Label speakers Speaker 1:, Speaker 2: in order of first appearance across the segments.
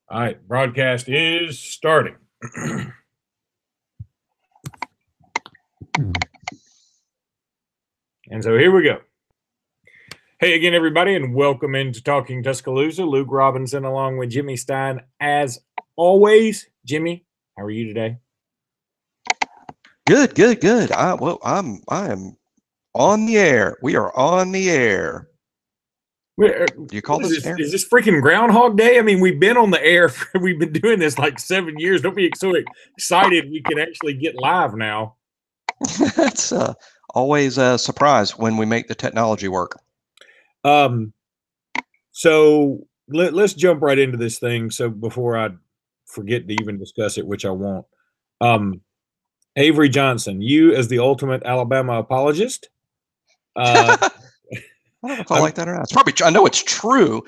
Speaker 1: All right, broadcast is starting. And so here we go. Hey again, everybody, and welcome into Talking Tuscaloosa. Luke Robinson along with Jimmy Stein. As always, Jimmy, how are you today?
Speaker 2: Good. I am on the air. We are on the air. Do you call this air?
Speaker 1: Is this freaking Groundhog Day? I mean, we've been on the air. We've been doing this like 7 years. Don't be so excited we can actually get live now.
Speaker 2: That's always a surprise when we make the technology work.
Speaker 1: So let's jump right into this thing. So before I forget to even discuss it, which I won't. Avery Johnson, you as the ultimate Alabama apologist.
Speaker 2: I don't know if I like that or not. It's probably. I know it's true.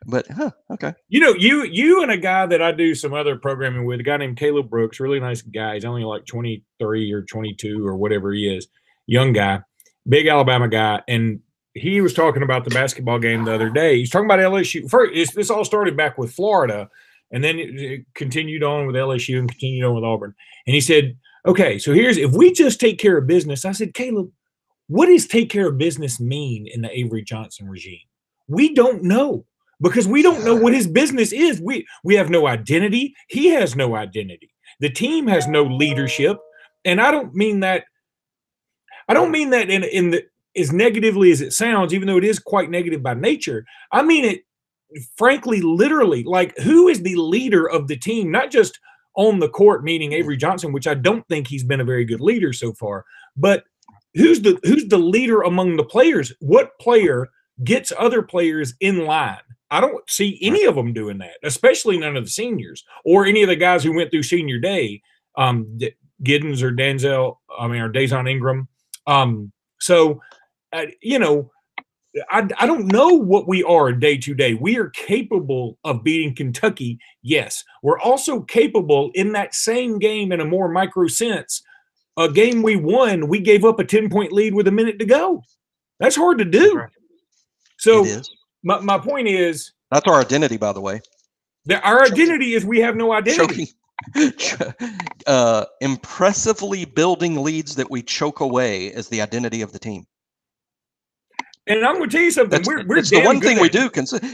Speaker 2: But okay.
Speaker 1: You know, you and a guy that I do some other programming with, a guy named Caleb Brooks, really nice guy. He's only like 23 or 22 or whatever he is, young guy, big Alabama guy, and he was talking about the basketball game the other day. He's talking about LSU. First, this all started back with Florida, and then it continued on with LSU and continued on with Auburn. And he said, okay, so here's, if we just take care of business. I said, Caleb, what does take care of business mean in the Avery Johnson regime? We don't know, because we don't know what his business is. We have no identity. He has no identity. The team has no leadership. And I don't mean that in the as negatively as it sounds, even though it is quite negative by nature. I mean it frankly, literally. Like, who is the leader of the team? Not just on the court, meaning Avery Johnson, which I don't think he's been a very good leader so far, but who's the leader among the players? What player gets other players in line? I don't see any of them doing that, especially none of the seniors or any of the guys who went through senior day, Giddens or Denzel, or Dazon Ingram. I don't know what we are day to day. We are capable of beating Kentucky. Yes. We're also capable in that same game in a more micro sense. A game we won, we gave up a 10-point lead with a minute to go. That's hard to do. So my point is,
Speaker 2: that's our identity, by the way.
Speaker 1: Our identity is we have no identity.
Speaker 2: Impressively building leads that we choke away is the identity of the team.
Speaker 1: And I'm going to tell you something.
Speaker 2: It's the one thing we do.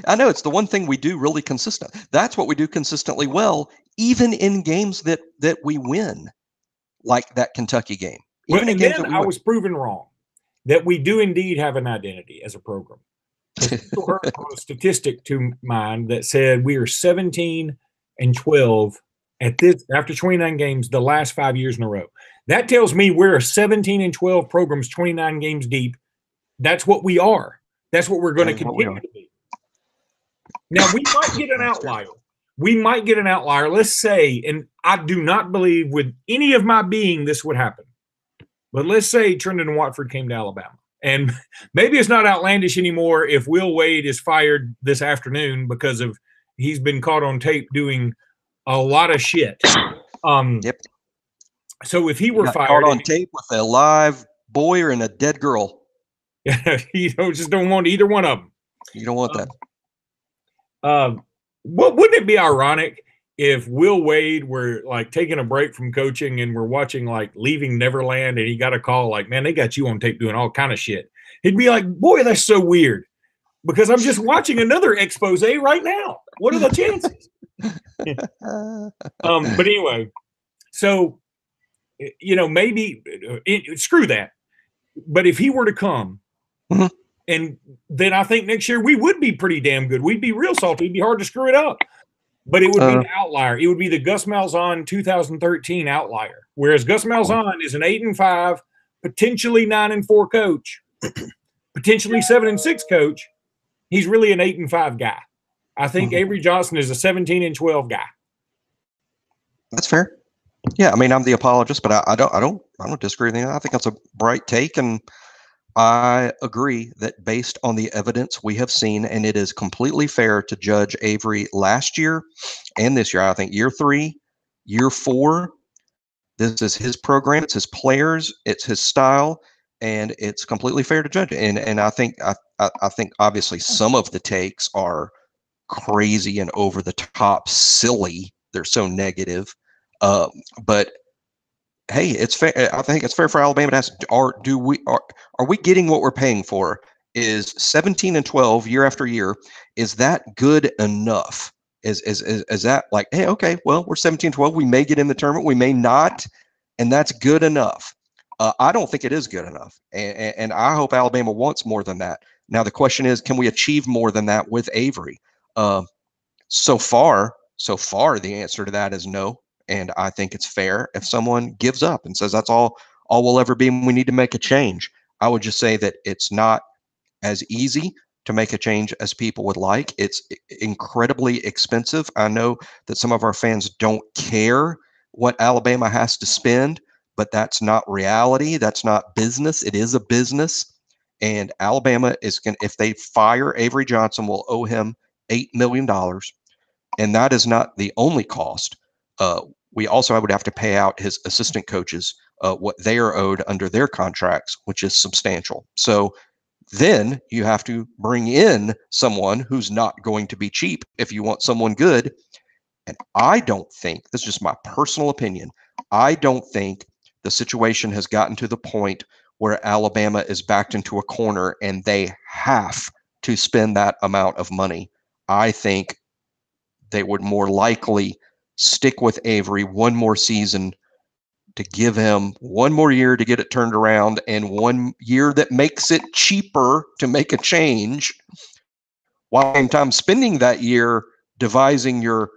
Speaker 2: I know it's the one thing we do really consistent. That's what we do consistently well, even in games that we win, like that Kentucky game.
Speaker 1: Even in games that I was proven wrong, that we do indeed have an identity as a program. I heard a statistic to mind that said we are 17-12 at this after 29 games the last 5 years in a row. That tells me we're a 17-12 programs, 29 games deep. That's what we are. That's what we're going to continue to be. Now, we might get an outlier. Let's say, and I do not believe with any of my being this would happen, but let's say Trendon Watford came to Alabama. And maybe it's not outlandish anymore if Will Wade is fired this afternoon because of he's been caught on tape doing a lot of shit.
Speaker 2: Yep.
Speaker 1: So if he were fired
Speaker 2: caught on tape with a live boy and a dead girl,
Speaker 1: you just don't want either one of them.
Speaker 2: You don't want that.
Speaker 1: Wouldn't it be ironic if Will Wade were like taking a break from coaching and we're watching like Leaving Neverland and he got a call like, man, they got you on tape doing all kind of shit. He'd be like, boy, that's so weird because I'm just watching another expose right now. What are the chances? But anyway, so, maybe screw that. But if he were to come, and then I think next year we would be pretty damn good. We'd be real salty. It'd be hard to screw it up. But it would be the outlier. It would be the Gus Malzahn 2013 outlier. Whereas Gus Malzahn is an 8-5, potentially 9-4 coach, potentially 7-6 coach. He's really an 8-5 guy. I think Avery Johnson is a 17-12 guy.
Speaker 2: That's fair. Yeah, I mean, I'm the apologist, but I don't disagree with anything. I think that's a bright take, and I agree that based on the evidence we have seen, and it is completely fair to judge Avery last year and this year. I think year 3, year 4, this is his program, it's his players, it's his style, and it's completely fair to judge. And I think obviously some of the takes are crazy and over the top silly. They're so negative. But hey, it's fair. I think it's fair for Alabama to ask: are we getting what we're paying for? Is 17-12 year after year? Is that good enough? Is that like, hey, okay, well, we're 17-12. We may get in the tournament, we may not, and that's good enough. I don't think it is good enough, and I hope Alabama wants more than that. Now the question is, can we achieve more than that with Avery? So far, the answer to that is no. And I think it's fair if someone gives up and says that's all we'll ever be, and we need to make a change. I would just say that it's not as easy to make a change as people would like. It's incredibly expensive. I know that some of our fans don't care what Alabama has to spend, but that's not reality. That's not business. It is a business. And Alabama is going to, if they fire Avery Johnson, will owe him $8 million. And that is not the only cost. We also would have to pay out his assistant coaches what they are owed under their contracts, which is substantial. So then you have to bring in someone who's not going to be cheap if you want someone good. And I don't think, this is just my personal opinion, I don't think the situation has gotten to the point where Alabama is backed into a corner and they have to spend that amount of money. I think they would more likely stick with Avery one more season to give him one more year to get it turned around and 1 year that makes it cheaper to make a change, while at the same time spending that year devising your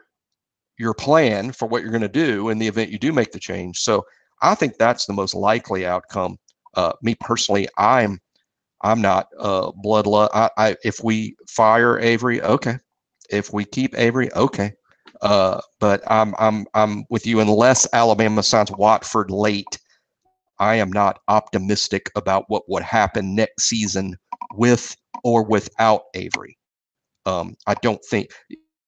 Speaker 2: plan for what you're going to do in the event you do make the change. So I think that's the most likely outcome. Me personally, I'm not bloodlust. If we fire Avery, okay. If we keep Avery, okay. But I'm with you. Unless Alabama signs Watford late, I am not optimistic about what would happen next season with or without Avery. I don't think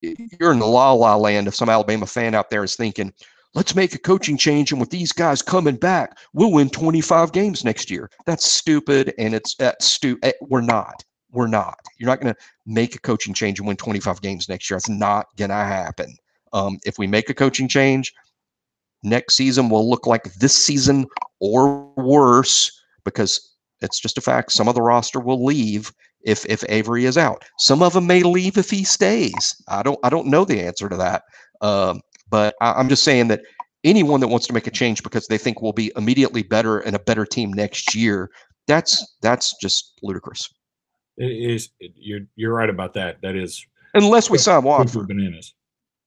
Speaker 2: you're in the la land if some Alabama fan out there is thinking, let's make a coaching change, and with these guys coming back, we'll win 25 games next year. That's stupid, and that's stupid. We're not. You're not going to make a coaching change and win 25 games next year. That's not going to happen. If we make a coaching change, next season will look like this season or worse, because it's just a fact. Some of the roster will leave if Avery is out. Some of them may leave if he stays. I don't know the answer to that. But I'm just saying that anyone that wants to make a change because they think we'll be immediately better and a better team next year, that's just ludicrous.
Speaker 1: It is. You're right about that. That is,
Speaker 2: unless we sign Watford.
Speaker 1: Bananas.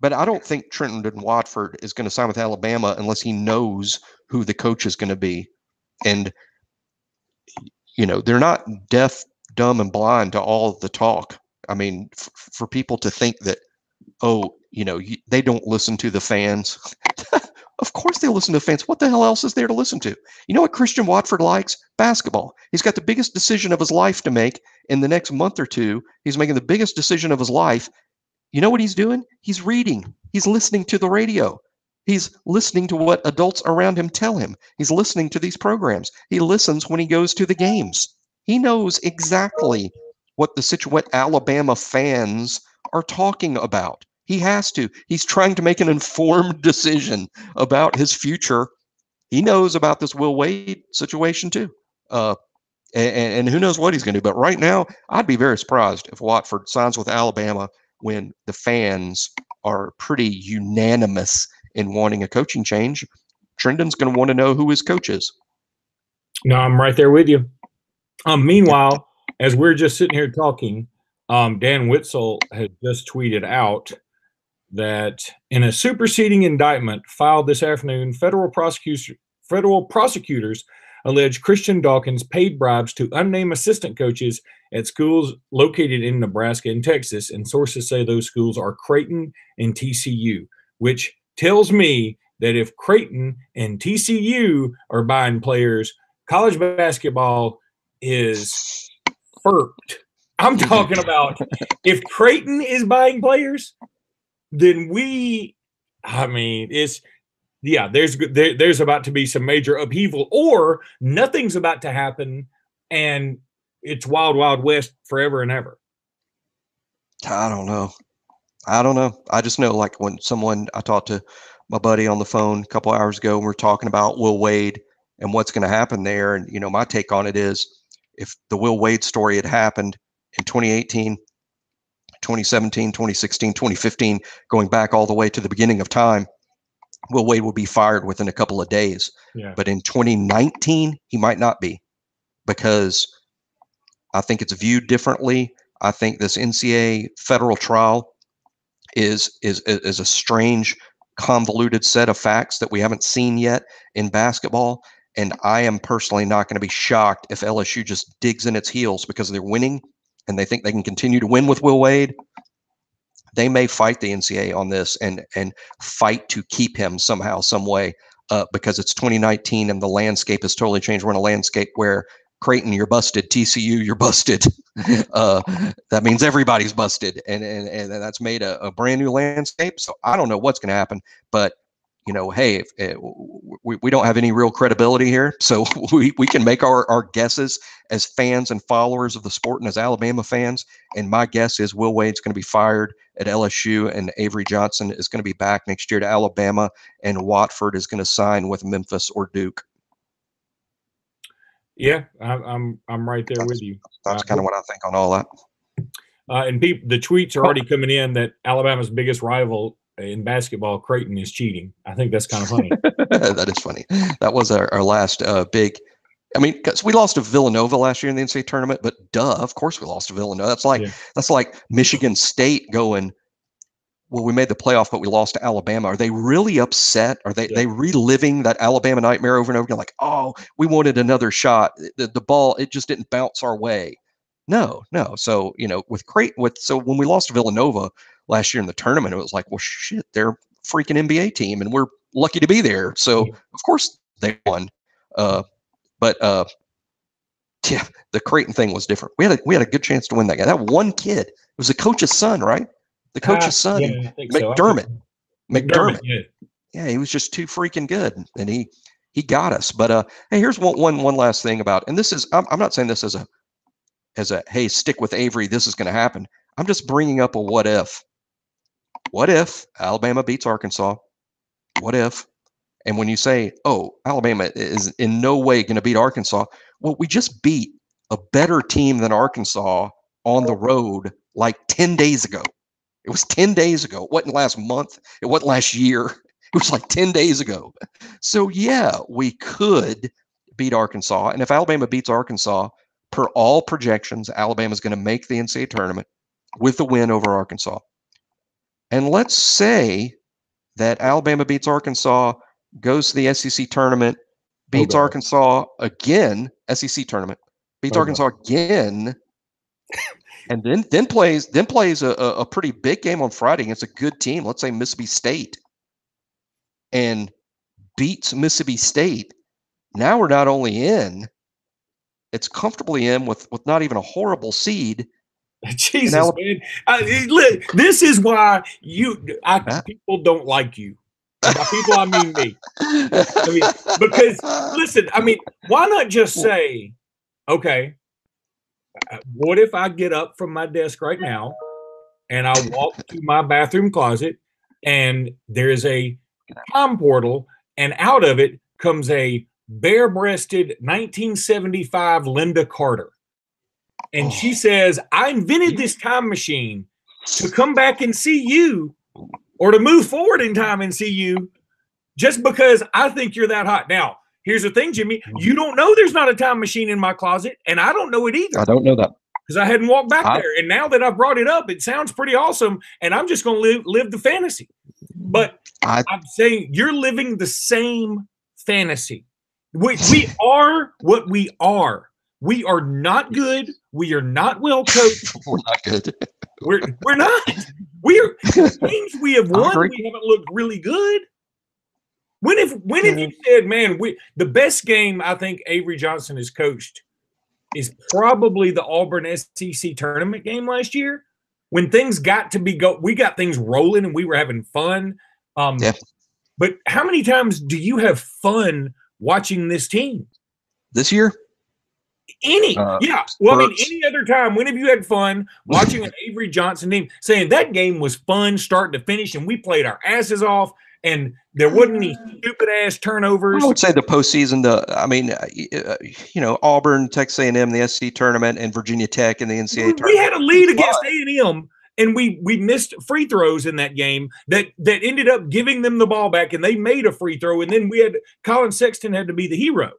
Speaker 2: But I don't think Trenton Watford is going to sign with Alabama unless he knows who the coach is going to be. And, they're not deaf, dumb, and blind to all of the talk. I mean, for people to think that, they don't listen to the fans. Of course they listen to fans. What the hell else is there to listen to? You know what Christian Watford likes? Basketball. He's got the biggest decision of his life to make in the next month or two. He's making the biggest decision of his life. You know what he's doing? He's reading. He's listening to the radio. He's listening to what adults around him tell him. He's listening to these programs. He listens when he goes to the games. He knows exactly what Alabama fans are talking about. He has to. He's trying to make an informed decision about his future. He knows about this Will Wade situation too. And who knows what he's going to do. But right now, I'd be very surprised if Watford signs with Alabama when the fans are pretty unanimous in wanting a coaching change. Trendon's going to want to know who his coach is.
Speaker 1: No, I'm right there with you. Meanwhile, as we're just sitting here talking, Dan Witzel has just tweeted out that in a superseding indictment filed this afternoon, federal prosecutors allege Christian Dawkins paid bribes to unnamed assistant coaches at schools located in Nebraska and Texas, and sources say those schools are Creighton and TCU, which tells me that if Creighton and TCU are buying players, college basketball is firped. I'm talking about if Creighton is buying players, then there's about to be some major upheaval, or nothing's about to happen and it's wild, wild west forever and ever.
Speaker 2: I don't know. I don't know. I just know, like, when I talked to my buddy on the phone a couple hours ago, and we are talking about Will Wade and what's going to happen there. And, my take on it is, if the Will Wade story had happened in 2018, 2017, 2016, 2015, going back all the way to the beginning of time, Will Wade will be fired within a couple of days.
Speaker 1: Yeah.
Speaker 2: But in 2019, he might not be, because I think it's viewed differently. I think this NCAA federal trial is a strange, convoluted set of facts that we haven't seen yet in basketball. And I am personally not going to be shocked if LSU just digs in its heels because they're winning and they think they can continue to win with Will Wade. They may fight the NCAA on this and fight to keep him somehow, some way, because it's 2019 and the landscape has totally changed. We're in a landscape where Creighton, you're busted. TCU, you're busted. That means everybody's busted, and that's made a brand new landscape. So I don't know what's going to happen, but hey, we don't have any real credibility here, so we can make our guesses as fans and followers of the sport and as Alabama fans. And my guess is Will Wade's going to be fired at LSU, and Avery Johnson is going to be back next year to Alabama, and Watford is going to sign with Memphis or Duke.
Speaker 1: Yeah, I'm right there with you.
Speaker 2: That's kind of what I think on all that.
Speaker 1: And the tweets are already coming in that Alabama's biggest rival in basketball, Creighton, is cheating. I think that's kind of funny.
Speaker 2: That is funny. That was our last big. I mean, because we lost to Villanova last year in the NCAA tournament, but of course we lost to Villanova. That's like Michigan State going, well, we made the playoff, but we lost to Alabama. Are they really upset? Are they reliving that Alabama nightmare over and over again? Like, oh, we wanted another shot. The ball, it just didn't bounce our way. No. So, with Creighton, so when we lost to Villanova last year in the tournament, it was like, well, shit, they're a freaking NBA team, and we're lucky to be there. So, of course, they won. But the Creighton thing was different. We had a good chance to win that guy. That one kid, it was the coach's son, right? The coach's son,
Speaker 1: yeah,
Speaker 2: McDermott.
Speaker 1: So.
Speaker 2: McDermott. Yeah, he was just too freaking good, and he got us. But hey, here's one last thing about, and this is, I'm not saying this as a hey, stick with Avery, this is going to happen. I'm just bringing up a what if. What if Alabama beats Arkansas? What if? And when you say, oh, Alabama is in no way going to beat Arkansas, well, we just beat a better team than Arkansas on the road like 10 days ago. It was 10 days ago. It wasn't last month. It wasn't last year. It was like 10 days ago. So, yeah, we could beat Arkansas. And if Alabama beats Arkansas, per all projections, Alabama's going to make the NCAA tournament with a win over Arkansas. And let's say that Alabama beats Arkansas, goes to the SEC tournament, beats Arkansas again, SEC tournament, beats Arkansas again, and then plays a pretty big game on Friday against a good team, let's say Mississippi State, and beats Mississippi State. Now we're not only in, it's comfortably in with not even a horrible seed.
Speaker 1: Jesus, man. Look, this is why people don't like you. And by people, I mean me. Because, listen, why not just say, okay, what if I get up from my desk right now and I walk to my bathroom closet and there's a time portal, and out of it comes a bare-breasted 1975 Linda Carter. And she says, I invented this time machine to come back and see you, or to move forward in time and see you, just because I think you're that hot. Now, here's the thing, Jimmy. You don't know there's not a time machine in my closet, and I don't know it either.
Speaker 2: I don't know that.
Speaker 1: Because I hadn't walked back there. And now that I've brought it up, it sounds pretty awesome, and I'm just going to live the fantasy. But I'm saying you're living the same fantasy. We are what we are. We are not good. We are not well coached.
Speaker 2: We're not good.
Speaker 1: We're not. We're teams we have won. We haven't looked really good. When have you said, man, the best game I think Avery Johnson has coached is probably the Auburn SEC tournament game last year, when things got to we got things rolling and we were having fun. But how many times do you have fun watching this team
Speaker 2: this year?
Speaker 1: Yeah. Well, I mean,
Speaker 2: spurts.
Speaker 1: any other time, when have you had fun watching an Avery Johnson team saying that game was fun start to finish and we played our asses off and there wasn't any stupid ass turnovers?
Speaker 2: I would say the postseason. Auburn, Texas A&M, the SC tournament, and Virginia Tech in the NCAA tournament.
Speaker 1: We had a lead against A&M, and we missed free throws in that game that ended up giving them the ball back, and they made a free throw, and then Colin Sexton had to be the hero.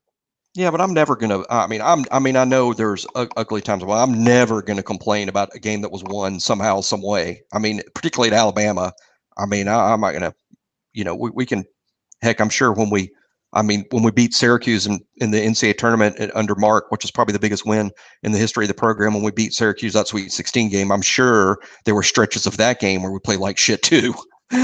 Speaker 2: Yeah, but I'm never gonna. I know there's ugly times. Well, I'm never gonna complain about a game that was won somehow, some way. I mean, particularly at Alabama. I'm not gonna. We can. Heck, I'm sure when we beat Syracuse in the NCAA tournament under Mark, which is probably the biggest win in the history of the program, when we beat Syracuse that Sweet 16 game, I'm sure there were stretches of that game where we played like shit too.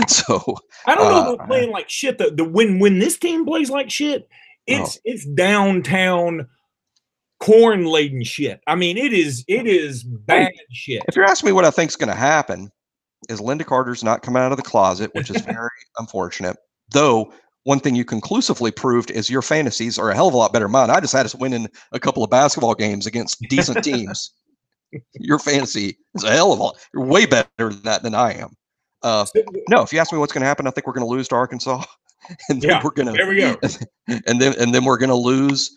Speaker 2: So
Speaker 1: I don't know about playing like shit. When this team plays like shit. It's downtown corn laden shit. I mean, it is bad shit.
Speaker 2: If you're asking me what I think is going to happen, is Linda Carter's not coming out of the closet, which is very unfortunate. Though one thing you conclusively proved is your fantasies are a hell of a lot better than mine. I just had us winning a couple of basketball games against decent teams. Your fantasy is a hell of a lot. You're way better than that than I am. No, if you ask me what's going to happen, I think we're going to lose to Arkansas. And then
Speaker 1: there we go.
Speaker 2: And then we're going to lose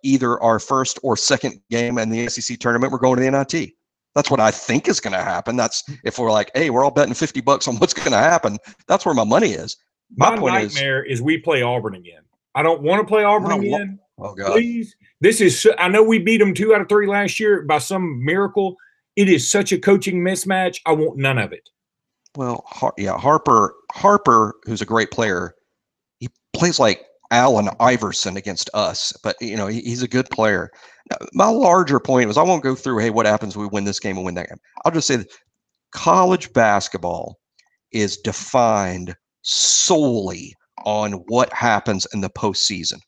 Speaker 2: either our first or second game in the SEC tournament. We're going to the NIT. That's what I think is going to happen. That's if we're like, hey, we're all betting $50 on what's going to happen. That's where my money is.
Speaker 1: My nightmare is we play Auburn again. I don't want to play Auburn again.
Speaker 2: Oh God,
Speaker 1: please. I know we beat them 2 out of 3 last year by some miracle. It is such a coaching mismatch. I want none of it.
Speaker 2: Well, Harper, who's a great player. He plays like Allen Iverson against us, but he's a good player. My larger point was I won't go through, hey, what happens when we win this game and win that game. I'll just say that college basketball is defined solely on what happens in the postseason.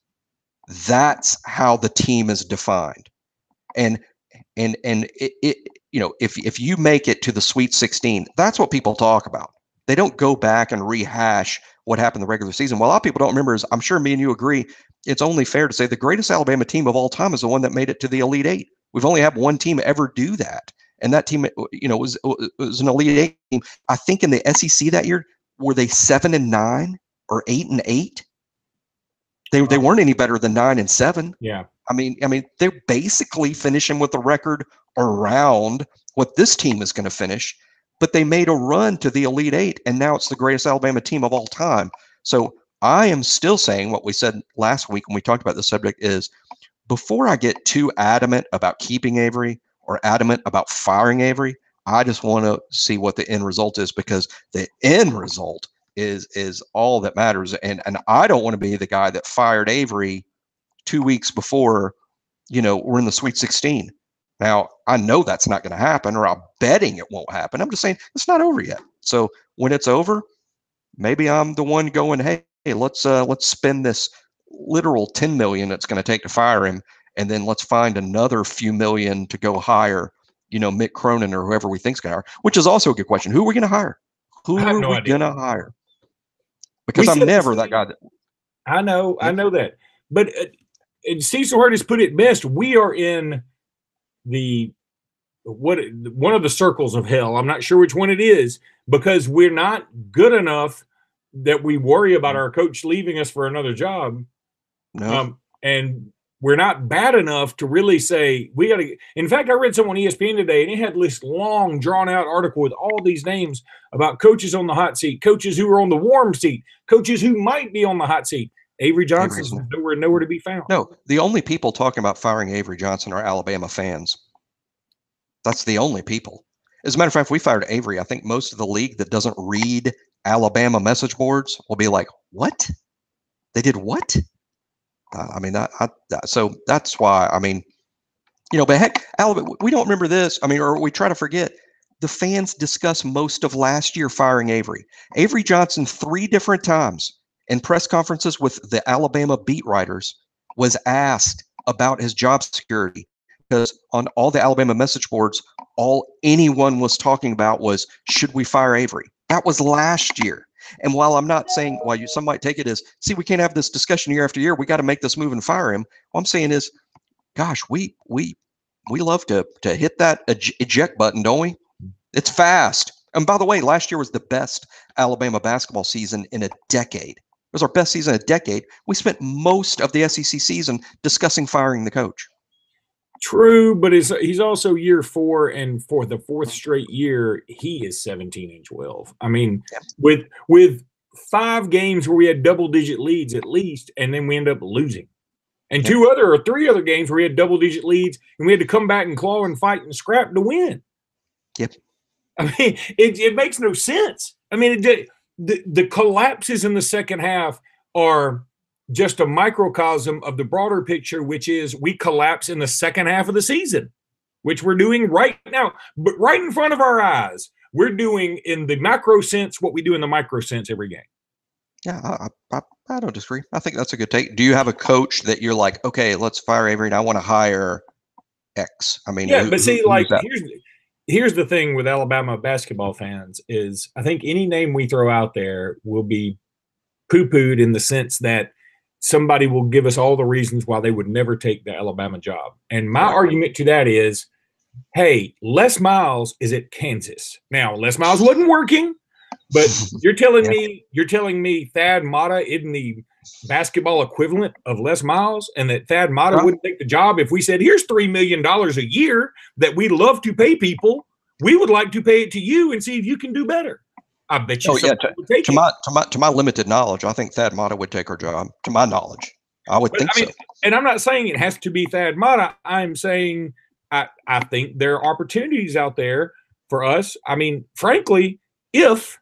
Speaker 2: That's how the team is defined. And if you make it to the Sweet 16, that's what people talk about. They don't go back and rehash what happened in the regular season. What a lot of people don't remember is, I'm sure me and you agree, it's only fair to say the greatest Alabama team of all time is the one that made it to the Elite Eight. We've only had one team ever do that. And that team, was an Elite Eight team. I think in the SEC that year, were they 7-9 or 8-8? They weren't any better than 9-7.
Speaker 1: Yeah.
Speaker 2: I mean, they're basically finishing with a record around what this team is going to finish. But they made a run to the Elite Eight, and now it's the greatest Alabama team of all time. So I am still saying what we said last week when we talked about the subject is, before I get too adamant about keeping Avery or adamant about firing Avery, I just want to see what the end result is, because the end result is all that matters. And I don't want to be the guy that fired Avery 2 weeks before, we're in the Sweet 16. Now, I know that's not going to happen, or I'm betting it won't happen. I'm just saying it's not over yet. So when it's over, maybe I'm the one going, hey, let's spend this literal $10 million it's going to take to fire him, and then let's find another few million to go hire, Mick Cronin or whoever we think's going to hire. Which is also a good question. Who are we going to hire? Who are we going to hire? Because I'm never that guy.
Speaker 1: I know that. But Cecil Hurt has put it best. We are in one of the circles of hell. I'm not sure which one it is, because we're not good enough that we worry about our coach leaving us for another job.
Speaker 2: No.
Speaker 1: And we're not bad enough to really say we got to. In fact, I read someone on ESPN today, and it had this long, drawn-out article with all these names about coaches on the hot seat, coaches who are on the warm seat, coaches who might be on the hot seat. Avery Johnson's nowhere to be found.
Speaker 2: No, the only people talking about firing Avery Johnson are Alabama fans. That's the only people. As a matter of fact, if we fired Avery, I think most of the league that doesn't read Alabama message boards will be like, what? They did what? So that's why, but heck, Alabama, we don't remember this. Or we try to forget. The fans discuss most of last year firing Avery. Avery Johnson 3 different times in press conferences with the Alabama beat writers was asked about his job security, because on all the Alabama message boards, all anyone was talking about was, should we fire Avery? That was last year. And while I'm not saying, some might take it as, see, we can't have this discussion year after year, we got to make this move and fire him. What I'm saying is, gosh, we love to hit that eject button, don't we? It's fast. And by the way, last year was the best Alabama basketball season in a decade. It was our best season in a decade. We spent most of the SEC season discussing firing the coach.
Speaker 1: True, but he's also year 4, and for the 4th straight year, he is 17-12. I mean, with 5 games where we had double-digit leads at least, and then we end up losing. And 3 other games where we had double-digit leads, and we had to come back and claw and fight and scrap to win.
Speaker 2: Yep.
Speaker 1: I mean, it makes no sense. I mean, the collapses in the second half are just a microcosm of the broader picture, which is we collapse in the second half of the season, which we're doing right now. But right in front of our eyes, we're doing in the macro sense what we do in the micro sense every game.
Speaker 2: Yeah, I don't disagree. I think that's a good take. Do you have a coach that you're like, okay, let's fire Avery and I want to hire X? I mean,
Speaker 1: yeah, but see, like here's the thing with Alabama basketball fans is I think any name we throw out there will be poo-pooed in the sense that somebody will give us all the reasons why they would never take the Alabama job. And my argument to that is, hey, Les Miles is at Kansas. Now, Les Miles wasn't working, but you're telling me Thad Matta isn't the basketball equivalent of Les Miles, and that Thad Matta wouldn't take the job if we said, here's $3 million a year that we love to pay people. We would like to pay it to you and see if you can do better. I bet you would take
Speaker 2: to my limited knowledge, I think Thad Matta would take her job. To my knowledge, I would think so.
Speaker 1: And I'm not saying it has to be Thad Matta. I'm saying I think there are opportunities out there for us. I mean, frankly, if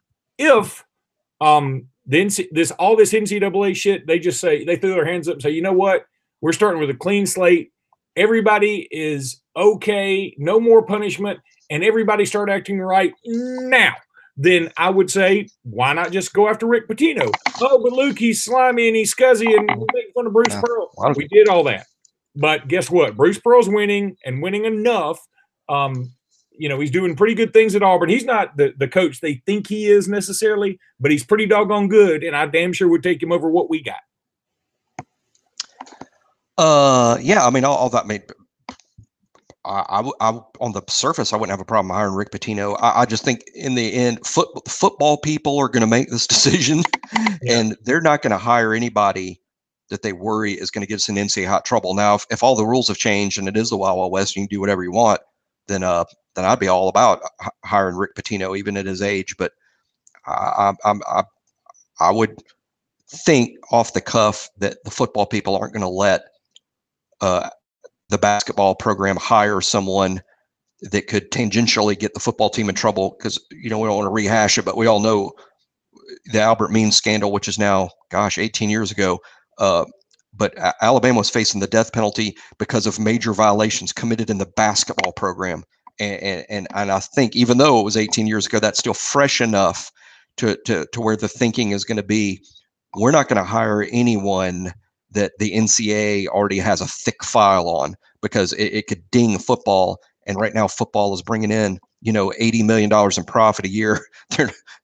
Speaker 1: then all this NCAA shit, they just say, they throw their hands up and say, you know what, we're starting with a clean slate. Everybody is okay, no more punishment, and everybody start acting right now. Then I would say, why not just go after Rick Pitino? Oh, but Luke, he's slimy and he's scuzzy and we're making fun of Bruce Pearl. We did all that. But guess what? Bruce Pearl's winning and winning enough. He's doing pretty good things at Auburn. He's not the coach they think he is necessarily, but he's pretty doggone good, and I damn sure would take him over what we got.
Speaker 2: Yeah, I mean, all that made. I on the surface, I wouldn't have a problem hiring Rick Pitino. I just think in the end, football people are going to make this decision, and they're not going to hire anybody that they worry is going to get us in NCAA hot trouble. Now, if all the rules have changed and it is the Wild Wild West, and you can do whatever you want, then I'd be all about hiring Rick Pitino, even at his age. But I would think off the cuff that the football people aren't going to let the basketball program hire someone that could tangentially get the football team in trouble, because we don't want to rehash it, but we all know the Albert Means scandal, which is now 18 years ago. But Alabama was facing the death penalty because of major violations committed in the basketball program, and I think even though it was 18 years ago, that's still fresh enough to where the thinking is going to be, we're not going to hire anyone that the NCAA already has a thick file on, because it could ding football. And right now, football is bringing in, $80 million in profit a year.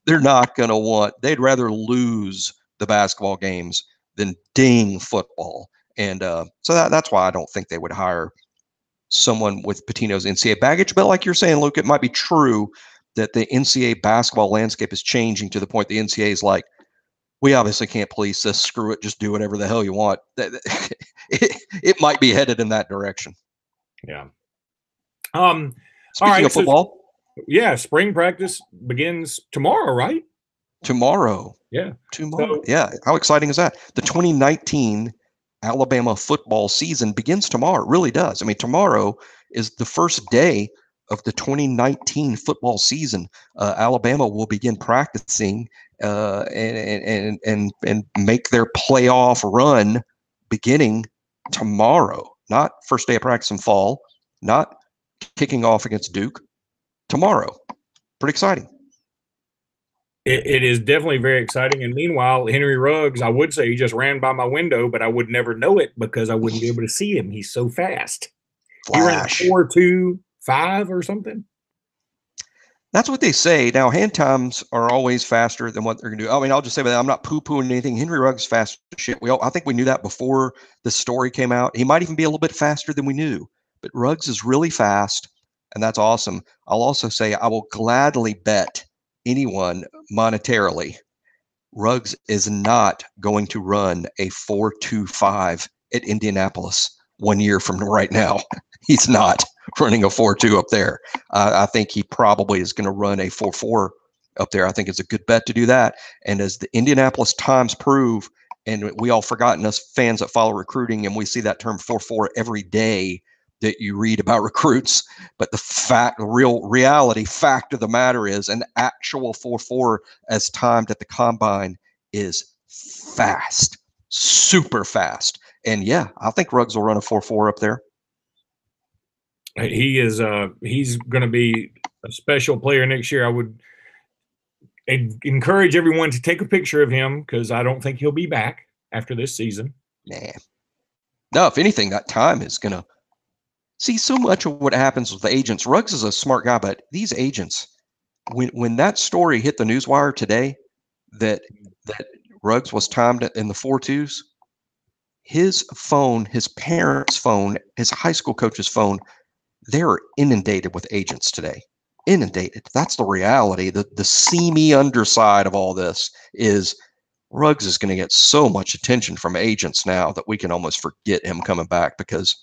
Speaker 2: They're not going to want. They'd rather lose the basketball games than ding football. And so that's why I don't think they would hire someone with Pitino's NCAA baggage. But like you're saying, Luke, it might be true that the NCAA basketball landscape is changing to the point the NCAA is like, we obviously can't police this. Screw it. Just do whatever the hell you want. It might be headed in that direction.
Speaker 1: Yeah.
Speaker 2: Speaking of football.
Speaker 1: Spring practice begins tomorrow, right?
Speaker 2: Tomorrow.
Speaker 1: Yeah.
Speaker 2: Tomorrow. Yeah. How exciting is that? The 2019 Alabama football season begins tomorrow. It really does. I mean, tomorrow is the first day of the 2019 football season. Alabama will begin practicing and make their playoff run beginning tomorrow. Not first day of practice in fall, not kicking off against Duke. Tomorrow. Pretty exciting.
Speaker 1: It is definitely very exciting. And meanwhile, Henry Ruggs, I would say he just ran by my window, but I would never know it because I wouldn't be able to see him. He's so fast.
Speaker 2: Flash.
Speaker 1: He ran 4.25 or something.
Speaker 2: That's what they say. Now, hand times are always faster than what they're going to do. I mean, I'll just say that I'm not poo-pooing anything. Henry Ruggs fast as shit. I think we knew that before the story came out. He might even be a little bit faster than we knew, but Ruggs is really fast, and that's awesome. I'll also say I will gladly bet anyone monetarily Ruggs is not going to run a 4.25 at Indianapolis 1 year from right now. He's not running a 4.2 up there. I think he probably is going to run a 4.4 up there. I think it's a good bet to do that. And as the Indianapolis Times prove, and we all forgotten, us fans that follow recruiting, and we see that term 4.4 every day that you read about recruits. But the reality fact of the matter is an actual 4.4 as timed at the combine is fast, super fast. And yeah, I think Ruggs will run a 4.4 up there.
Speaker 1: He is he's going to be a special player next year. I would encourage everyone to take a picture of him because I don't think he'll be back after this season.
Speaker 2: Nah. No, if anything, that time is going to see so much of what happens with the agents. Ruggs is a smart guy, but these agents, when that story hit the newswire today, that Ruggs was timed in the 4.2s, his phone, his parents' phone, his high school coach's phone, they're inundated with agents today. Inundated. That's the reality. The seamy underside of all this is Ruggs is going to get so much attention from agents now that we can almost forget him coming back because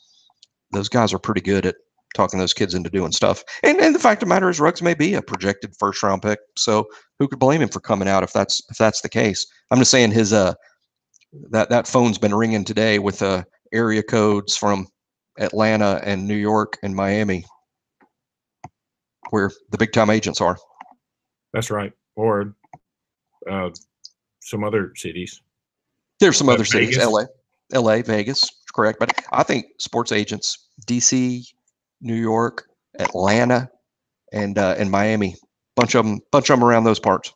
Speaker 2: those guys are pretty good at talking those kids into doing stuff. And the fact of the matter is Ruggs may be a projected first-round pick. So who could blame him for coming out if that's the case? I'm just saying his that phone's been ringing today with area codes from Atlanta and New York and Miami, where the big time agents are.
Speaker 1: That's right. Or some other cities.
Speaker 2: There's some other cities, LA, Vegas, correct. But I think sports agents, DC, New York, Atlanta, and Miami, bunch of them around those parts.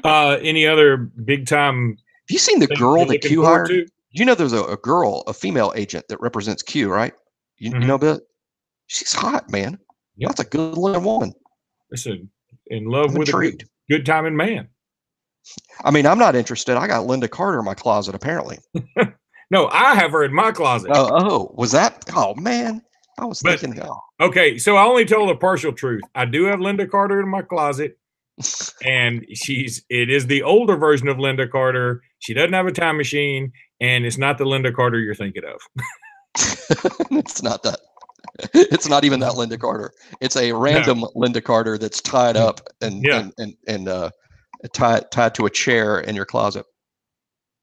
Speaker 1: Any other big time?
Speaker 2: Have you seen the girl that Q hired? You know, there's a girl, a female agent that represents Q, right? You know, Bill? She's hot, man. Yep. That's a good looking woman.
Speaker 1: Listen, in love with a good timing man.
Speaker 2: I mean, I'm not interested. I got Linda Carter in my closet, apparently.
Speaker 1: No, I have her in my closet.
Speaker 2: Oh, was that? Oh, man. I was thinking.
Speaker 1: Okay, so I only told a partial truth. I do have Linda Carter in my closet, and it is the older version of Linda Carter. She doesn't have a time machine, and it's not the Linda Carter you're thinking of.
Speaker 2: It's not that. It's not even that Linda Carter. It's a random Linda Carter that's tied up and tied to a chair in your closet.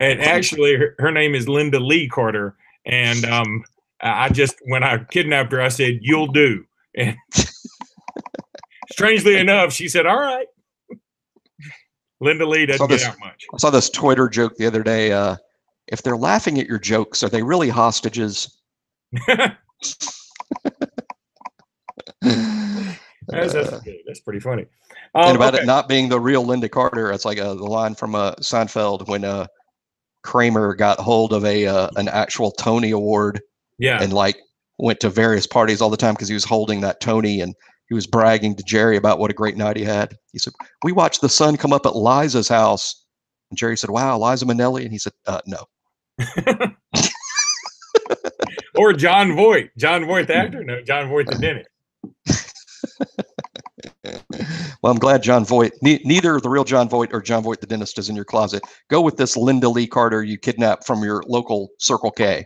Speaker 1: And actually, her name is Linda Lee Carter. And when I kidnapped her, I said, "You'll do." And strangely enough, she said, "All right." Linda Lee doesn't get out much.
Speaker 2: I saw this Twitter joke the other day. If they're laughing at your jokes, are they really hostages?
Speaker 1: That's pretty funny.
Speaker 2: And about it not being the real Linda Carter, it's like the line from Seinfeld when Kramer got hold of an actual Tony Award, and like went to various parties all the time because he was holding that Tony, and he was bragging to Jerry about what a great night he had. He said, "We watched the sun come up at Liza's house," and Jerry said, "Wow, Liza Minnelli," and he said, "No."
Speaker 1: Or John Voight the actor? No, John Voight the dentist.
Speaker 2: Well, I'm glad John Voight, neither the real John Voight or John Voight the dentist is in your closet. Go with this Linda Lee Carter you kidnapped from your local Circle K.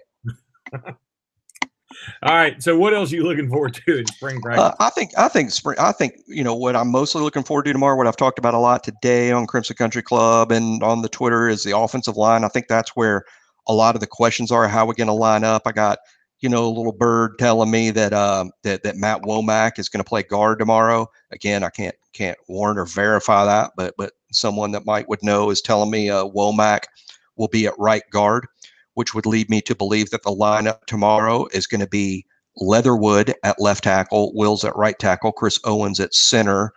Speaker 1: All right. So what else are you looking forward to in spring practice?
Speaker 2: I think what I'm mostly looking forward to tomorrow, what I've talked about a lot today on Crimson Country Club and on the Twitter, is the offensive line. I think that's where a lot of the questions are. How are we going to line up? I got, a little bird telling me that that Matt Womack is going to play guard tomorrow. Again, I can't warrant or verify that, but someone that would know is telling me Womack will be at right guard, which would lead me to believe that the lineup tomorrow is going to be Leatherwood at left tackle, Wills at right tackle, Chris Owens at center.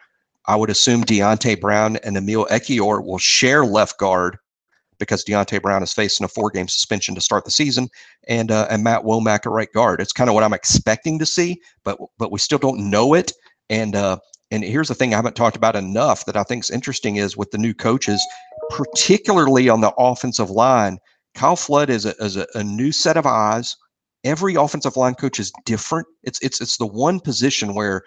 Speaker 2: I would assume Deontay Brown and Emil Ekiyor will share left guard because Deontay Brown is facing a 4-game suspension to start the season, and Matt Womack at right guard. It's kind of what I'm expecting to see, but we still don't know it. And and here's the thing I haven't talked about enough that I think is interesting is with the new coaches, particularly on the offensive line, Kyle Flood is a new set of eyes. Every offensive line coach is different. It's the one position where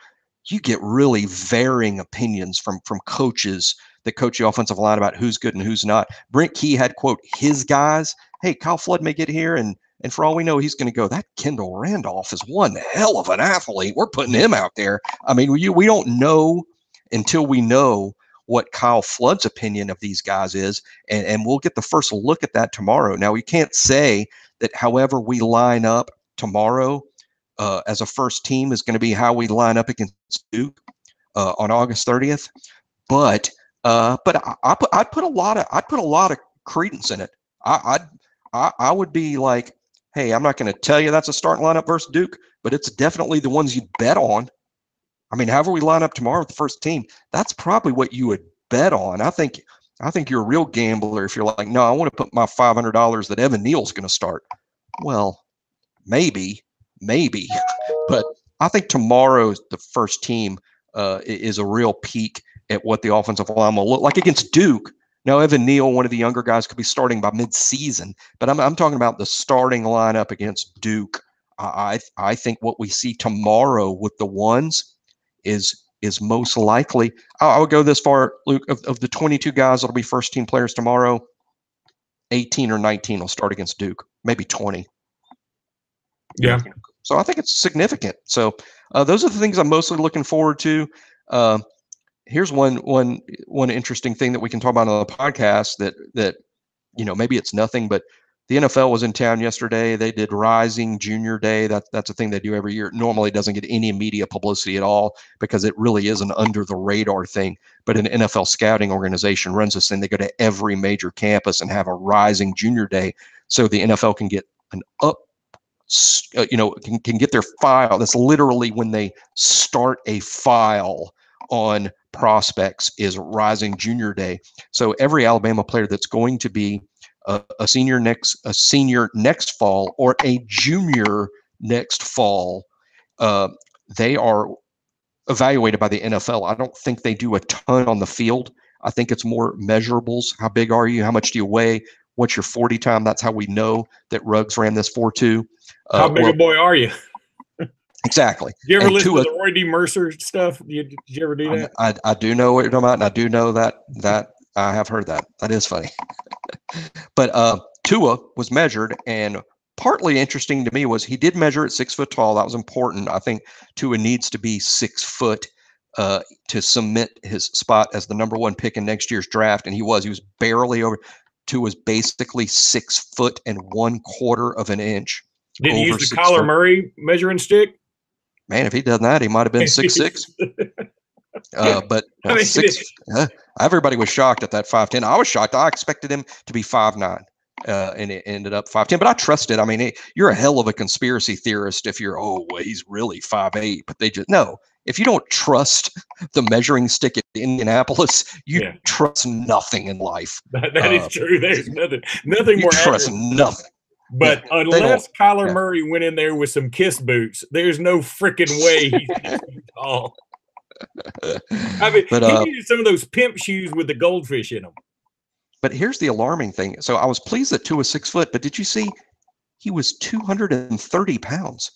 Speaker 2: you get really varying opinions from coaches that coach the offensive line about who's good and who's not. Brent Key had, quote, his guys. Hey, Kyle Flood may get here, and for all we know, he's going to go, that Kendall Randolph is one hell of an athlete. We're putting him out there. I mean, we don't know until we know what Kyle Flood's opinion of these guys is, and we'll get the first look at that tomorrow. Now, we can't say that however we line up tomorrow as a first team is going to be how we line up against Duke on August 30th, but I'd put a lot of credence in it. I would be like, hey, I'm not going to tell you that's a starting lineup versus Duke, but it's definitely the ones you bet on. I mean, however we line up tomorrow with the first team, that's probably what you would bet on. I think you're a real gambler if you're like, no, I want to put my $500 that Evan Neal's going to start. Well, maybe, but I think tomorrow's the first team is a real peak at what the offensive line will look like against Duke. Now, Evan Neal, one of the younger guys, could be starting by mid-season, but I'm talking about the starting lineup against Duke. I think what we see tomorrow with the ones is most likely. I would go this far, Luke, of the 22 guys that'll be first-team players tomorrow, 18 or 19 will start against Duke, maybe 20.
Speaker 1: Yeah.
Speaker 2: So I think it's significant. So those are the things I'm mostly looking forward to. Here's one interesting thing that we can talk about on the podcast that maybe it's nothing, but the NFL was in town yesterday. They did Rising Junior Day. That's a thing they do every year. It normally doesn't get any media publicity at all because it really is an under the radar thing. But an NFL scouting organization runs this thing. They go to every major campus and have a Rising Junior Day so the NFL can get an can get their file. That's literally when they start a file on prospects is Rising Junior Day. So every Alabama player that's going to be a senior next fall or a junior next fall, they are evaluated by the NFL. I don't think they do a ton on the field. I think it's more measurables. How big are you? How much do you weigh? What's your 40 time? That's how we know that Ruggs ran this 4.2.
Speaker 1: How big a boy are you?
Speaker 2: Exactly.
Speaker 1: Did you ever listen to the Roy D. Mercer stuff? Did you ever do that?
Speaker 2: I do know what you're talking about, and I do know that I have heard that. That is funny. But Tua was measured, and partly interesting to me was he did measure at 6 foot tall. That was important. I think Tua needs to be 6 foot to cement his spot as the number 1 pick in next year's draft, and he was barely over. Tua was basically 6 foot and 1/4 of an inch.
Speaker 1: Did he use the Kyler Murray measuring stick?
Speaker 2: Man, if he'd done that, he might have been 6'6". But everybody was shocked at that 5'10". I was shocked. I expected him to be 5'9", and it ended up 5'10". But I trusted. I mean, you're a hell of a conspiracy theorist if you're, he's really 5'8". But they just no. If you don't trust the measuring stick at Indianapolis, you trust nothing in life.
Speaker 1: That is true. There's nothing more.
Speaker 2: Trust nothing.
Speaker 1: But unless Kyler Murray went in there with some kiss boots, there's no freaking way he's tall. I mean, he needed some of those pimp shoes with the goldfish in them.
Speaker 2: But here's the alarming thing. So I was pleased that Tua was 6 foot, but did you see he was 230 pounds?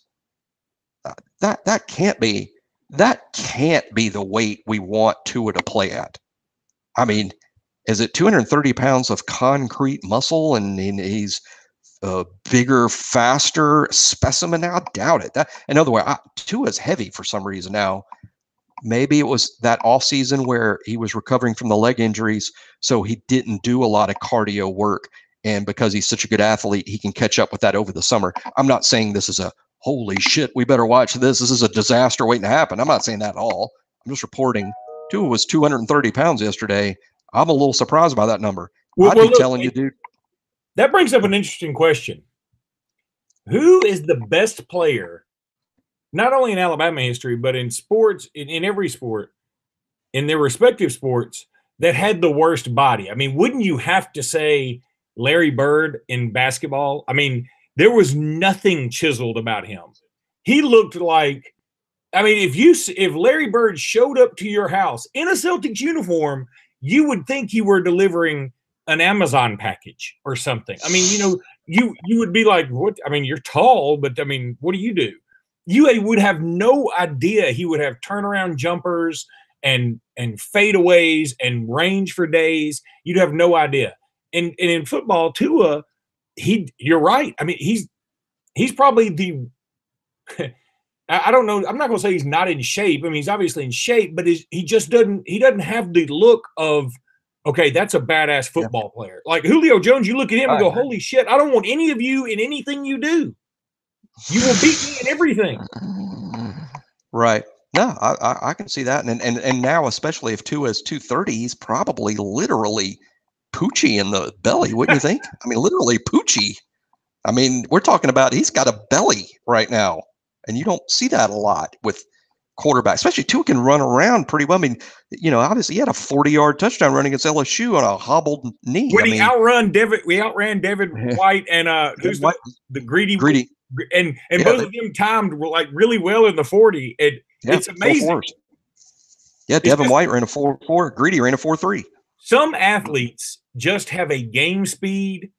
Speaker 2: That can't be the weight we want Tua to play at. I mean, is it 230 pounds of concrete muscle and he's a bigger, faster specimen now? I doubt it. In other words, Tua's heavy for some reason now. Maybe it was that offseason where he was recovering from the leg injuries, so he didn't do a lot of cardio work. And because he's such a good athlete, he can catch up with that over the summer. I'm not saying this is a holy shit, we better watch this. This is a disaster waiting to happen. I'm not saying that at all. I'm just reporting Tua was 230 pounds yesterday. I'm a little surprised by that number. I'd be telling you, dude.
Speaker 1: That brings up an interesting question. Who is the best player, not only in Alabama history, but in sports, in every sport, in their respective sports, that had the worst body? I mean, wouldn't you have to say Larry Bird in basketball? I mean, there was nothing chiseled about him. He looked like I mean, if Larry Bird showed up to your house in a Celtics uniform, you would think you were delivering an Amazon package or something. I mean, you would be like, what? I mean, you're tall, but I mean, what do you do? You would have no idea he would have turnaround jumpers and fadeaways and range for days. You'd have no idea. And in football, Tua, you're right. I mean, he's probably the I don't know. I'm not going to say he's not in shape. I mean, he's obviously in shape, but he doesn't have the look of, okay, that's a badass football player. Like Julio Jones, you look at him and go, holy shit, I don't want any of you in anything you do. You will beat me in everything.
Speaker 2: Right. No, I can see that. And now, especially if Tua is 230, he's probably literally Poochie in the belly, wouldn't you think? I mean, literally Poochie. I mean, we're talking about he's got a belly right now. And you don't see that a lot with quarterbacks, especially Tua can run around pretty well. I mean, obviously he had a 40-yard touchdown run against LSU on a hobbled knee.
Speaker 1: When we outran David White and who's the greedy. And both of them timed like really well in the 40. It's amazing.
Speaker 2: Yeah, Devin White ran a 4.4. Greedy ran a 4.3.
Speaker 1: Some athletes just have a game speed,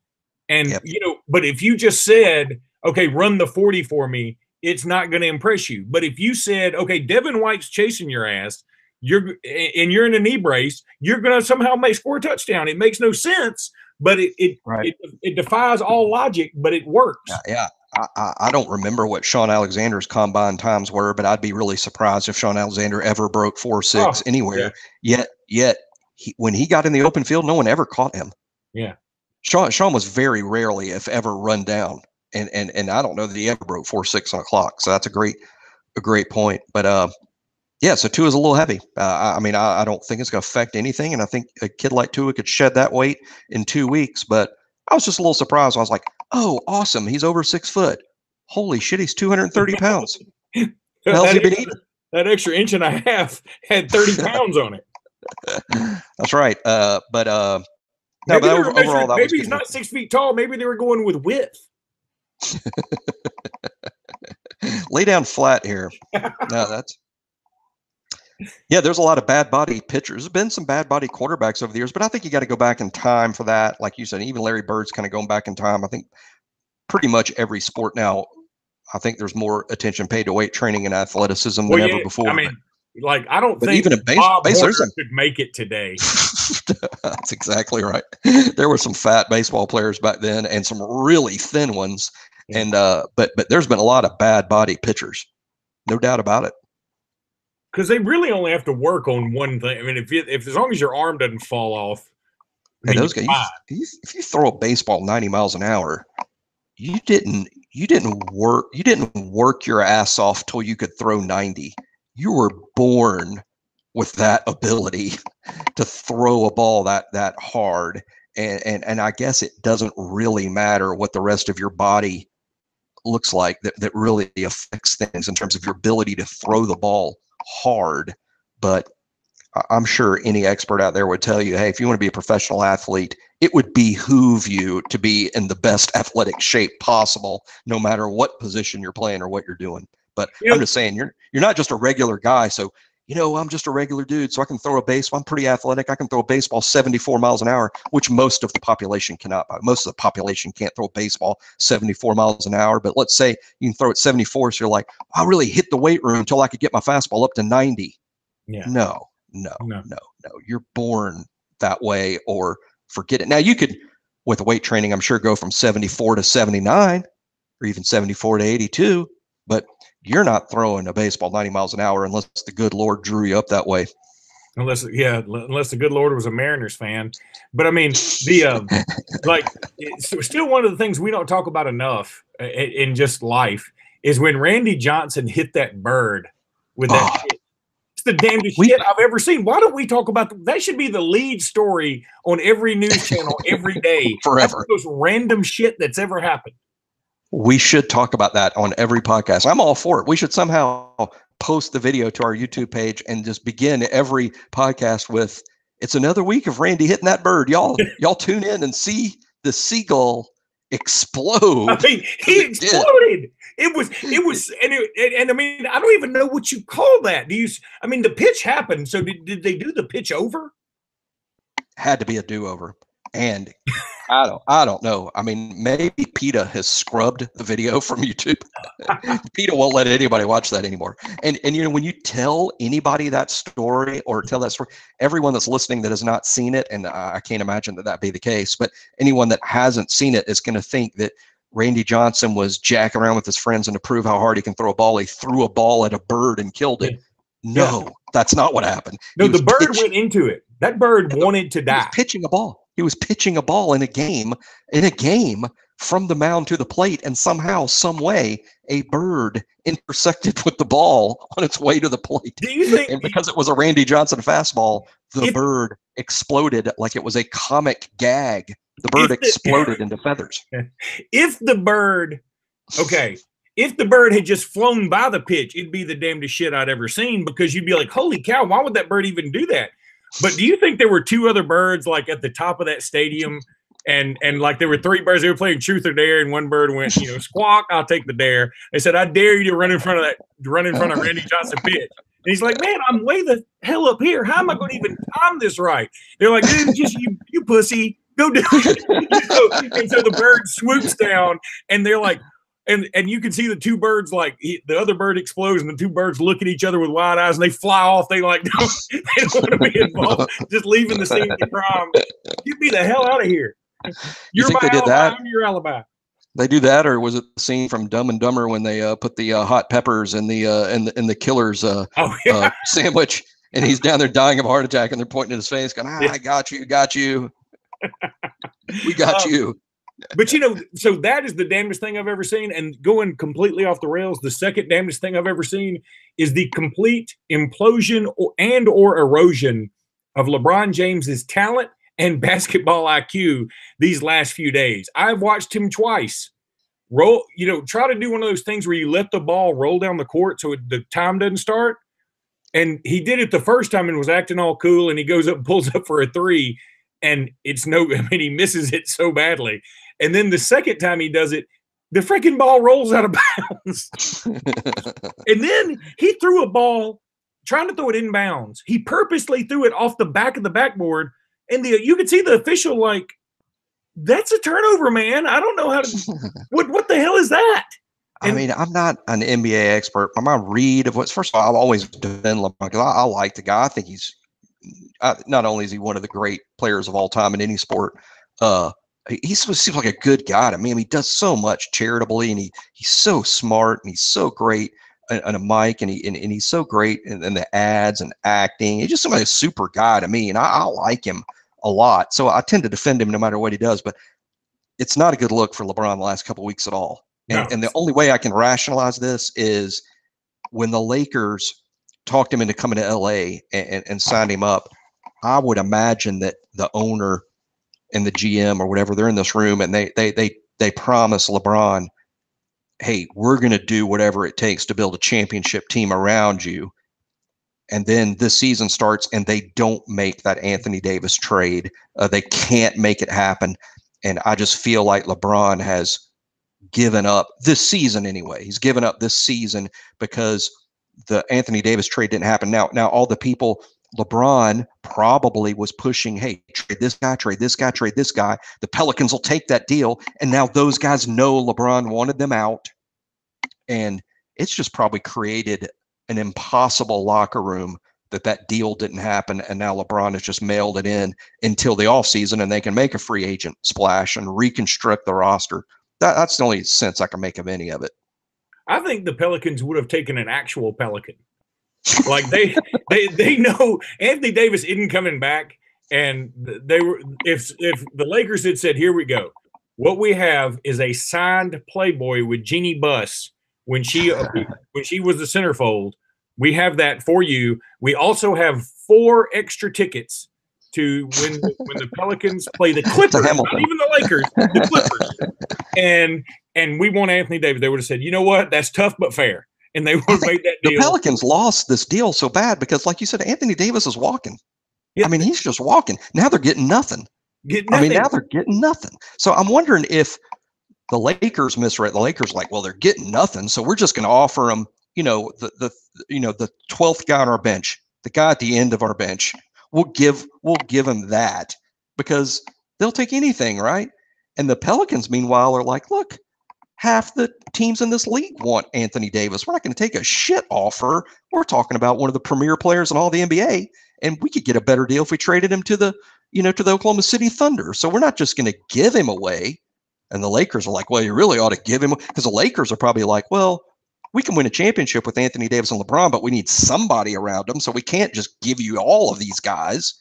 Speaker 1: and but if you just said, okay, run the 40 for me, it's not going to impress you. But if you said, okay, Devin White's chasing your ass, you're in a knee brace, you're going to somehow score a touchdown. It makes no sense, but it defies all logic, but it works.
Speaker 2: Yeah. I don't remember what Sean Alexander's combine times were, but I'd be really surprised if Sean Alexander ever broke 4.6 anywhere. Yeah. Yet when he got in the open field, no one ever caught him.
Speaker 1: Yeah.
Speaker 2: Sean was very rarely, if ever, run down. And I don't know that he ever broke 4.6 on a clock. So that's a great point. But so Tua is a little heavy. I mean, I don't think it's going to affect anything. And I think a kid like Tua could shed that weight in 2 weeks. But I was just a little surprised. I was like, oh, awesome. He's over 6 foot. Holy shit, he's 230 pounds. What else he been eating?
Speaker 1: That extra inch and a half had 30 pounds on it.
Speaker 2: That's right. Overall,
Speaker 1: maybe he's not 6 feet tall. Maybe they were going with width.
Speaker 2: Lay down flat here. No, there's a lot of bad body pitchers. There's been some bad body quarterbacks over the years, but I think you got to go back in time for that. Like you said, even Larry Bird's kind of going back in time. I think pretty much every sport now, I think there's more attention paid to weight training and athleticism than ever before.
Speaker 1: I mean, I don't think
Speaker 2: even
Speaker 1: Bob Horner could make it today.
Speaker 2: That's exactly right. There were some fat baseball players back then and some really thin ones. Yeah. And but there's been a lot of bad body pitchers, no doubt about it.
Speaker 1: Because they really only have to work on one thing. I mean, if as long as your arm doesn't fall off,
Speaker 2: those guys, if you throw a baseball 90 miles an hour, you didn't work your ass off till you could throw 90. You were born with that ability to throw a ball that hard. And I guess it doesn't really matter what the rest of your body looks like that really affects things in terms of your ability to throw the ball hard. But I'm sure any expert out there would tell you, hey, if you want to be a professional athlete, it would behoove you to be in the best athletic shape possible, no matter what position you're playing or what you're doing. But I'm just saying, you're not just a regular guy. So, I'm just a regular dude, so I can throw a baseball. I'm pretty athletic. I can throw a baseball 74 miles an hour, which most of the population cannot. Most of the population can't throw a baseball 74 miles an hour. But let's say you can throw it 74, so you're like, I really hit the weight room until I could get my fastball up to 90. Yeah. No. You're born that way, or forget it. Now you could, with weight training, I'm sure go from 74 to 79, or even 74 to 82. But you're not throwing a baseball 90 miles an hour unless the good Lord drew you up that way.
Speaker 1: Unless the good Lord was a Mariners fan. But I mean, it's still one of the things we don't talk about enough in just life is when Randy Johnson hit that bird with that shit. It's the damnedest shit I've ever seen. Why don't we talk about that? Should be the lead story on every news channel every day.
Speaker 2: Forever.
Speaker 1: That's the most random shit that's ever happened.
Speaker 2: We should talk about that on every podcast. I'm all for it. We should somehow post the video to our YouTube page and just begin every podcast with, it's another week of Randy hitting that bird. Y'all tune in and see the seagull explode.
Speaker 1: I mean, he exploded. It was, and I mean, I don't even know what you call that. I mean, the pitch happened. So did they do the pitch over?
Speaker 2: Had to be a do-over. And I don't know. I mean, maybe PETA has scrubbed the video from YouTube. PETA won't let anybody watch that anymore. And when you tell anybody that story or tell that story, everyone that's listening that has not seen it, and I can't imagine that be the case, but anyone that hasn't seen it is going to think that Randy Johnson was jacking around with his friends, and to prove how hard he can throw a ball, he threw a ball at a bird and killed it. No, that's not what happened.
Speaker 1: No, the bird went into it. That bird wanted to die.
Speaker 2: He was pitching a ball. He was pitching a ball in a game from the mound to the plate, and somehow, some way, a bird intersected with the ball on its way to the plate.
Speaker 1: Do you think?
Speaker 2: And because it was a Randy Johnson fastball, the bird exploded like it was a comic gag. The bird exploded into feathers.
Speaker 1: If the bird had just flown by the pitch, it'd be the damnedest shit I'd ever seen, because you'd be like, holy cow, why would that bird even do that? But do you think there were two other birds like at the top of that stadium, and like there were three birds, they were playing truth or dare, and one bird went, squawk, I'll take the dare. They said, I dare you to run in front of Randy Johnson pitch. And he's like, man, I'm way the hell up here. How am I going to even time this right? They're like, dude, just you pussy, go do it. And so the bird swoops down, and they're like, and you can see the two birds, like the other bird explodes, and the two birds look at each other with wide eyes, and they fly off. They don't want to be involved, just leaving the scene of the crime. You be the hell out of here.
Speaker 2: You think they did that?
Speaker 1: I'm your alibi.
Speaker 2: They do that, or was it the scene from Dumb and Dumber when they put the hot peppers in the killer's sandwich, and he's down there dying of a heart attack, and they're pointing at his face, going, I got you, we got you.
Speaker 1: But so that is the damnedest thing I've ever seen. And going completely off the rails, the second damnedest thing I've ever seen is the complete implosion or erosion of LeBron James's talent and basketball IQ these last few days. I've watched him twice try to do one of those things where you let the ball roll down the court so the time doesn't start. And he did it the first time and was acting all cool, and he goes up and pulls up for a three, and he misses it so badly. And then the second time he does it, the freaking ball rolls out of bounds. And then he threw a ball, trying to throw it inbounds. He purposely threw it off the back of the backboard, and you could see the official like, that's a turnover, man. I don't know how to – what the hell is that?
Speaker 2: I mean, I'm not an NBA expert. I'm going to read of what's – first of all, I've always defend LeBron because I like the guy. I think he's not only is he one of the great players of all time in any sport, he seems like a good guy to me. I mean, he does so much charitably, and he's so smart, and he's so great on a mic, and he's so great in the ads and acting. He's just somebody a super guy to me, and I like him a lot. So I tend to defend him no matter what he does, but it's not a good look for LeBron the last couple of weeks at all. And the only way I can rationalize this is when the Lakers talked him into coming to LA and signed him up, I would imagine that the owner and the GM or whatever, they're in this room and they promise LeBron, hey, we're going to do whatever it takes to build a championship team around you. And then this season starts and they don't make that Anthony Davis trade. They can't make it happen. And I just feel like LeBron has given up this season anyway. He's given up this season because the Anthony Davis trade didn't happen. Now all the people LeBron probably was pushing, hey, trade this guy, trade this guy, trade this guy. The Pelicans will take that deal. And now those guys know LeBron wanted them out. And it's just probably created an impossible locker room that deal didn't happen. And now LeBron has just mailed it in until the offseason and they can make a free agent splash and reconstruct the roster. That's the only sense I can make of any of it.
Speaker 1: I think the Pelicans would have taken an actual Pelican. Like they know Anthony Davis isn't coming back, and they were if the Lakers had said, here we go, what we have is a signed Playboy with Jeannie Buss when she was the centerfold. We have that for you. We also have 4 extra tickets to when the Pelicans play the Clippers, not even the Lakers, the Clippers. And we want Anthony Davis. They would have said, you know what? That's tough but fair. And they would have made that deal.
Speaker 2: The Pelicans lost this deal so bad because, like you said, Anthony Davis is walking. Yeah. I mean, he's just walking. Now they're getting nothing. Now they're getting nothing. So I'm wondering if the Lakers misread. The Lakers like, well, they're getting nothing, so we're just going to offer them, the 12th guy on our bench, the guy at the end of our bench. We'll give him that because they'll take anything, right? And the Pelicans, meanwhile, are like, look, half the teams in this league want Anthony Davis. We're not going to take a shit offer. We're talking about one of the premier players in all the NBA, and we could get a better deal if we traded him to the Oklahoma City Thunder. So we're not just going to give him away. And the Lakers are like, well, you really ought to give him, because the Lakers are probably like, well, we can win a championship with Anthony Davis and LeBron, but we need somebody around them. So we can't just give you all of these guys.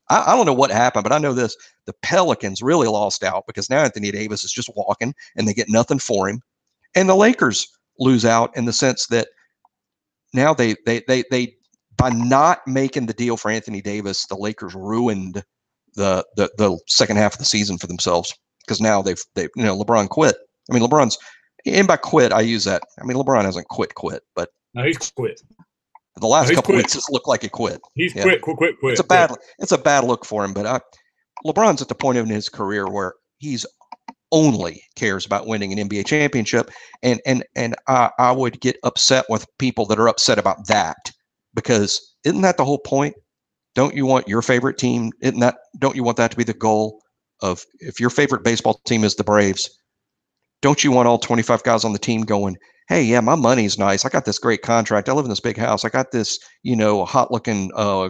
Speaker 2: I don't know what happened, but I know this. The Pelicans really lost out because now Anthony Davis is just walking and they get nothing for him. And the Lakers lose out in the sense that now they by not making the deal for Anthony Davis, the Lakers ruined the second half of the season for themselves, because now they've LeBron quit. I mean, LeBron's, and by quit, I use that. I mean, LeBron hasn't quit, but
Speaker 1: no, he's quit.
Speaker 2: The last couple weeks, it's looked like he quit.
Speaker 1: He's quit.
Speaker 2: It's a bad look for him. But LeBron's at the point in his career where he's only cares about winning an NBA championship, and I would get upset with people that are upset about that, because isn't that the whole point? Don't you want your favorite team? Don't you want that to be the goal of, if your favorite baseball team is the Braves? Don't you want all 25 guys on the team going, hey, yeah, my money's nice. I got this great contract. I live in this big house. I got this, hot looking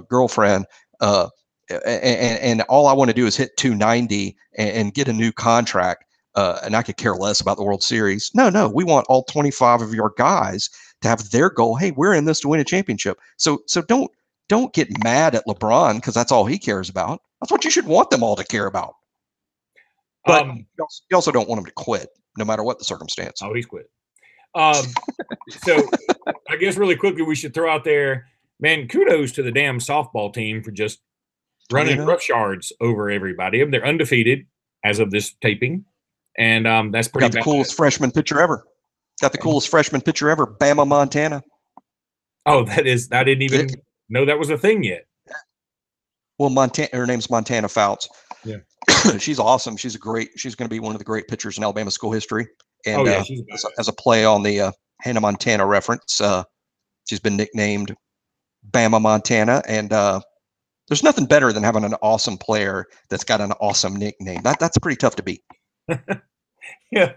Speaker 2: girlfriend. And all I want to do is hit 290 and get a new contract. And I could care less about the World Series. No, we want all 25 of your guys to have their goal. Hey, we're in this to win a championship. So don't get mad at LeBron because that's all he cares about. That's what you should want them all to care about. But you also don't want him to quit, no matter what the circumstance.
Speaker 1: Oh, he's quit. So I guess really quickly we should throw out there, man, kudos to the damn softball team for just running roughshards over everybody. They're undefeated as of this taping, and that's pretty.
Speaker 2: Got the coolest freshman pitcher ever. Bama, Montana.
Speaker 1: Oh, I didn't even know that was a thing yet.
Speaker 2: Well, her name's Montana Fouts. Yeah. She's awesome. She's going to be one of the great pitchers in Alabama school history. And as a play on the Hannah Montana reference, she's been nicknamed Bama Montana. And there's nothing better than having an awesome player that's got an awesome nickname. That's pretty tough to beat.
Speaker 1: Yeah.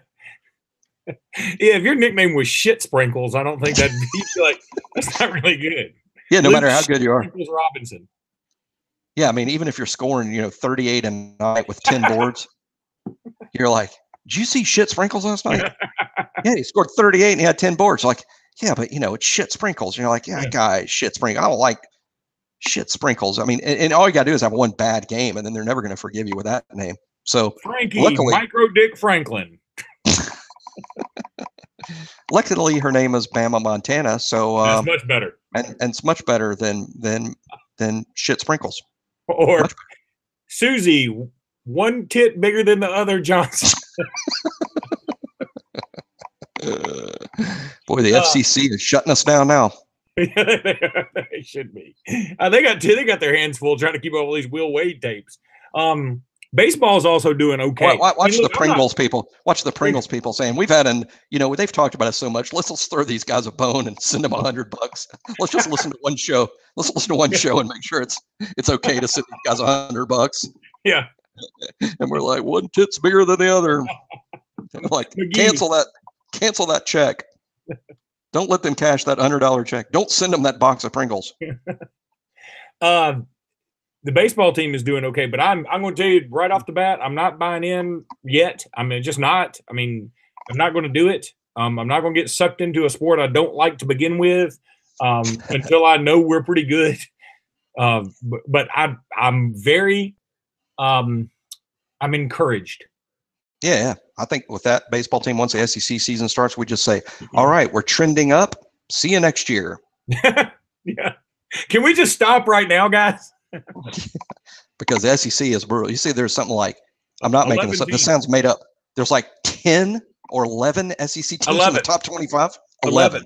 Speaker 1: If your nickname was Shit Sprinkles, I don't think that'd be like, that's not really good.
Speaker 2: Yeah, no matter how good you are.
Speaker 1: Sprinkles Robinson.
Speaker 2: Yeah, I mean, even if you're scoring, 38 a night with 10 boards, you're like, did you see Shit Sprinkles last night? Yeah, he scored 38 and he had 10 boards. Like, yeah, but it's Shit Sprinkles. And you're like, yeah, that guy, Shit Sprinkles. I don't like Shit Sprinkles. I mean, and all you got to do is have one bad game, and then they're never going to forgive you with that name. So, luckily,
Speaker 1: Micro Dick Franklin.
Speaker 2: Luckily, her name is Bama Montana. So
Speaker 1: that's much better,
Speaker 2: and it's much better than Shit Sprinkles.
Speaker 1: Or Susie, one tit bigger than the other Johnson.
Speaker 2: Boy, the FCC is shutting us down now.
Speaker 1: They should be. They got their hands full trying to keep all these Will Wade tapes. Baseball is also doing okay.
Speaker 2: Watch the Pringles people. Watch the Pringles people saying, we've had they've talked about us so much. Let's throw these guys a bone and send them $100. Let's just listen to one show. Let's listen to one show and make sure it's okay to send these guys $100.
Speaker 1: Yeah.
Speaker 2: And we're like, one tit's bigger than the other. And like, cancel that check. Don't let them cash that $100 check. Don't send them that box of Pringles.
Speaker 1: The baseball team is doing okay, but I'm going to tell you right off the bat, I'm not buying in yet. I mean, just not. I mean, I'm not going to do it. I'm not going to get sucked into a sport I don't like to begin with until I know we're pretty good. But I'm very I'm encouraged.
Speaker 2: Yeah. I think with that baseball team, once the SEC season starts, we just say, all right, we're trending up. See you next year.
Speaker 1: Yeah. Can we just stop right now, guys?
Speaker 2: Because the SEC is brutal. You see, there's something like, I'm not making this up. This sounds made up. There's like 10 or 11 SEC teams
Speaker 1: 11.
Speaker 2: In the top 25. 11.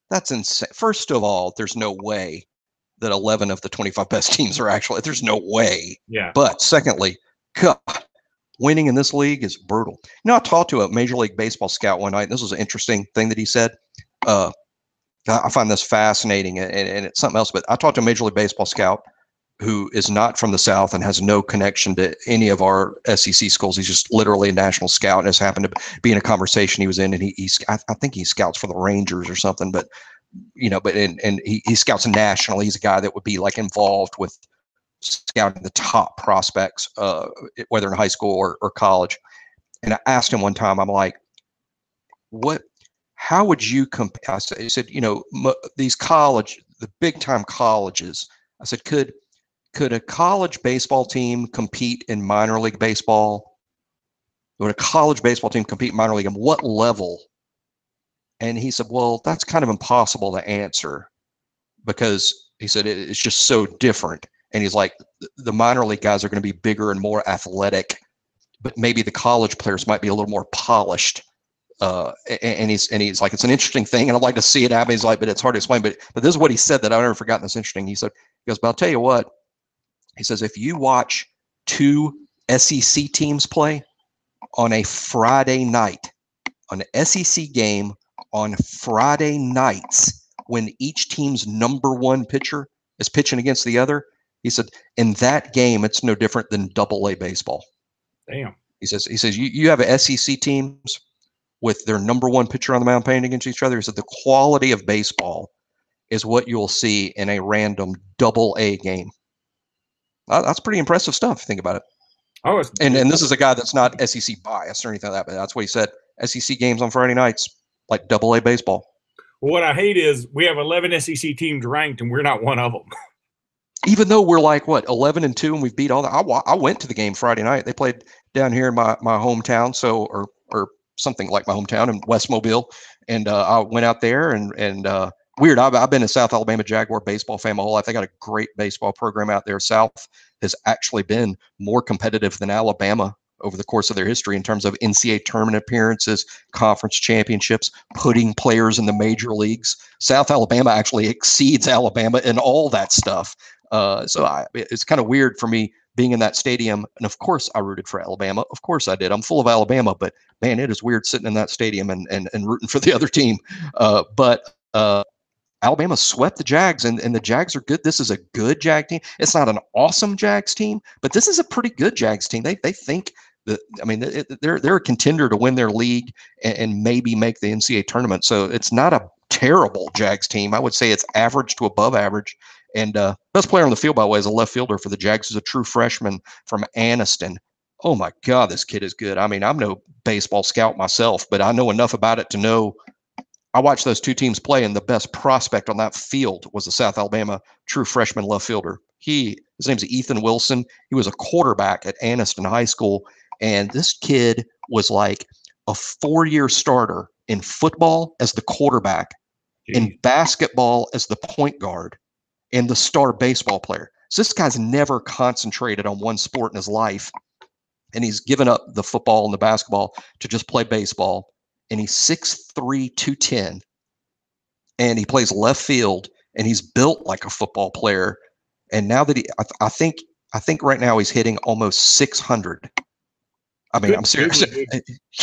Speaker 2: That's insane. First of all, there's no way that 11 of the 25 best teams are actually. There's no way.
Speaker 1: Yeah.
Speaker 2: But secondly, God, winning in this league is brutal. You know, I talked to a Major League Baseball scout one night, and this was an interesting thing that he said. I find this fascinating, and it's something else, but I talked to a Major League Baseball scout who is not from the South and has no connection to any of our SEC schools. He's just literally a national scout, and has happened to be in a conversation he was in, and I think he scouts for the Rangers or something, but he scouts nationally. He's a guy that would be like involved with scouting the top prospects, whether in high school or college. And I asked him one time, I'm like, how would you compare? I said, these the big time colleges, I said, could a college baseball team compete in minor league baseball? Would a college baseball team compete in minor league? And what level? And he said, well, that's kind of impossible to answer, because he said it's just so different. And he's like, the minor league guys are going to be bigger and more athletic, but maybe the college players might be a little more polished. And he's like, it's an interesting thing, and I'd like to see it happen. He's like, but it's hard to explain. But this is what he said that I've never forgotten. That's interesting. He goes, but I'll tell you what. He says, if you watch two SEC teams play on a Friday night, an SEC game on Friday nights, when each team's number one pitcher is pitching against the other, he said, in that game, it's no different than Double-A baseball.
Speaker 1: Damn.
Speaker 2: He says you have a SEC teams with their number one pitcher on the mound playing against each other. He said the quality of baseball is what you'll see in a random Double-A game. That's pretty impressive stuff. Think about it.
Speaker 1: Oh,
Speaker 2: and this is a guy that's not SEC biased or anything like that, but that's what he said. SEC games on Friday nights, like Double-A baseball.
Speaker 1: Well, what I hate is we have 11 SEC teams ranked, and we're not one of them.
Speaker 2: Even though we're like 11-2, and we've beat all that. I went to the game Friday night. They played down here in my hometown, or something like my hometown in West Mobile, and I went out there and weird. I've been a South Alabama Jaguar baseball fan my whole life. They got a great baseball program out there. South has actually been more competitive than Alabama over the course of their history in terms of NCAA tournament appearances, conference championships, putting players in the major leagues. South Alabama actually exceeds Alabama in all that stuff. So it's kind of weird for me being in that stadium. And of course I rooted for Alabama. Of course I did. I'm full of Alabama, but man, it is weird sitting in that stadium and rooting for the other team. But Alabama swept the Jags, and the Jags are good. This is a good Jag team. It's not an awesome Jags team, but this is a pretty good Jags team. They think that, I mean, they're a contender to win their league and maybe make the NCAA tournament. So it's not a terrible Jags team. I would say it's average to above average. And best player on the field, by the way, is a left fielder for the Jags, who's a true freshman from Anniston. Oh my God, this kid is good. I mean, I'm no baseball scout myself, but I know enough about it to know. I watched those two teams play, and the best prospect on that field was the South Alabama true freshman left fielder. His name's Ethan Wilson. He was a quarterback at Anniston High School, and this kid was like a 4-year starter in football as the quarterback, in basketball as the point guard, and the star baseball player. So this guy's never concentrated on one sport in his life, and he's given up the football and the basketball to just play baseball. And he's 6'3", 210, and he plays left field, and he's built like a football player. And now that I think right now he's hitting almost 600. I mean, I'm serious.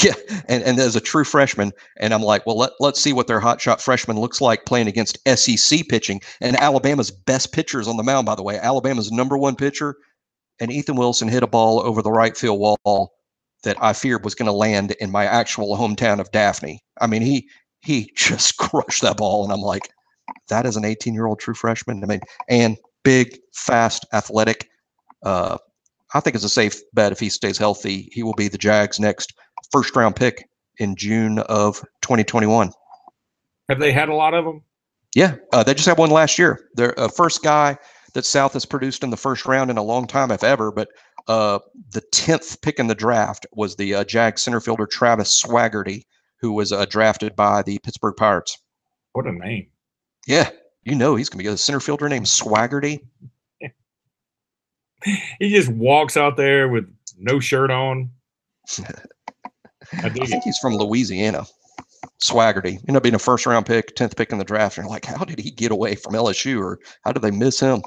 Speaker 2: Yeah, and as a true freshman, and I'm like, well, let's see what their hotshot freshman looks like playing against SEC pitching. And Alabama's best pitchers on the mound, by the way. Alabama's number one pitcher, and Ethan Wilson hit a ball over the right field wall that I feared was going to land in my actual hometown of Daphne. I mean, he just crushed that ball, and I'm like, that is an 18-year-old true freshman. I mean, and big, fast, athletic. I think it's a safe bet if he stays healthy. He will be the Jags' next first-round pick in June of 2021.
Speaker 1: Have they had a lot of them?
Speaker 2: Yeah, they just had one last year. They're first guy that South has produced in the first round in a long time, if ever. But the 10th pick in the draft was the Jags center fielder Travis Swaggerty, who was drafted by the Pittsburgh Pirates.
Speaker 1: What a name!
Speaker 2: Yeah, he's going to be a center fielder named Swaggerty.
Speaker 1: He just walks out there with no shirt on.
Speaker 2: I think he's from Louisiana. Swaggerty ended up being a first-round pick, 10th pick in the draft. And you're like, how did he get away from LSU, or how did they miss him?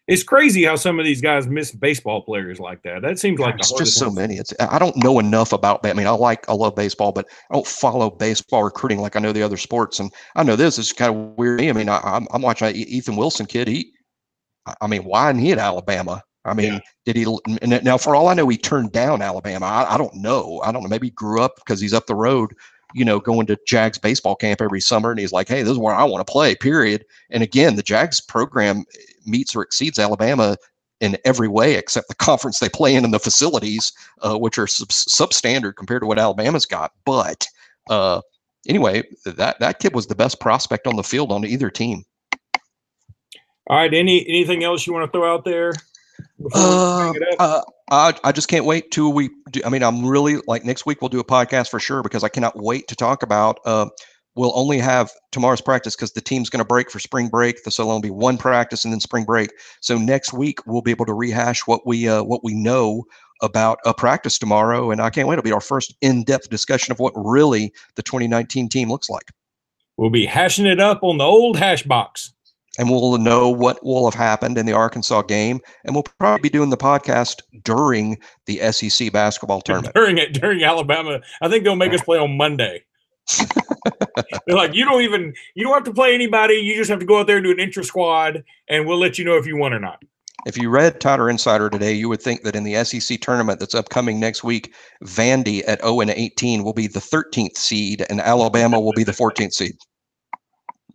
Speaker 1: It's crazy how some of these guys miss baseball players like that. That seems like
Speaker 2: There's just so many. I don't know enough about. I mean, I love baseball, but I don't follow baseball recruiting like I know the other sports. And I know this is kind of weird. I mean, I'm watching an Ethan Wilson kid. I mean, why isn't he at Alabama? I mean, did he? Now, for all I know, he turned down Alabama. I don't know. I don't know. Maybe he grew up because he's up the road, going to Jags baseball camp every summer, and he's like, "Hey, this is where I want to play." Period. And again, the Jags program meets or exceeds Alabama in every way except the conference they play in and the facilities, which are substandard compared to what Alabama's got. But anyway, that kid was the best prospect on the field on either team.
Speaker 1: All right. Anything else you want to throw out there before we bring it up?
Speaker 2: I just can't wait till we do. I mean, I'm really like next week we'll do a podcast for sure because I cannot wait to talk about. We'll only have tomorrow's practice because the team's going to break for spring break. So there'll be one practice and then spring break. So next week we'll be able to rehash what we know about a practice tomorrow, and I can't wait. It'll be our first in-depth discussion of what really the 2019 team looks like.
Speaker 1: We'll be hashing it up on the old hash box.
Speaker 2: And we'll know what will have happened in the Arkansas game. And we'll probably be doing the podcast during the SEC basketball tournament.
Speaker 1: During Alabama. I think they'll make us play on Monday. They're like, you don't have to play anybody. You just have to go out there and do an intra squad, and we'll let you know if you won or not.
Speaker 2: If you read Tighter Insider today, you would think that in the SEC tournament that's upcoming next week, Vandy at 0-18 will be the 13th seed, and Alabama will be the 14th seed.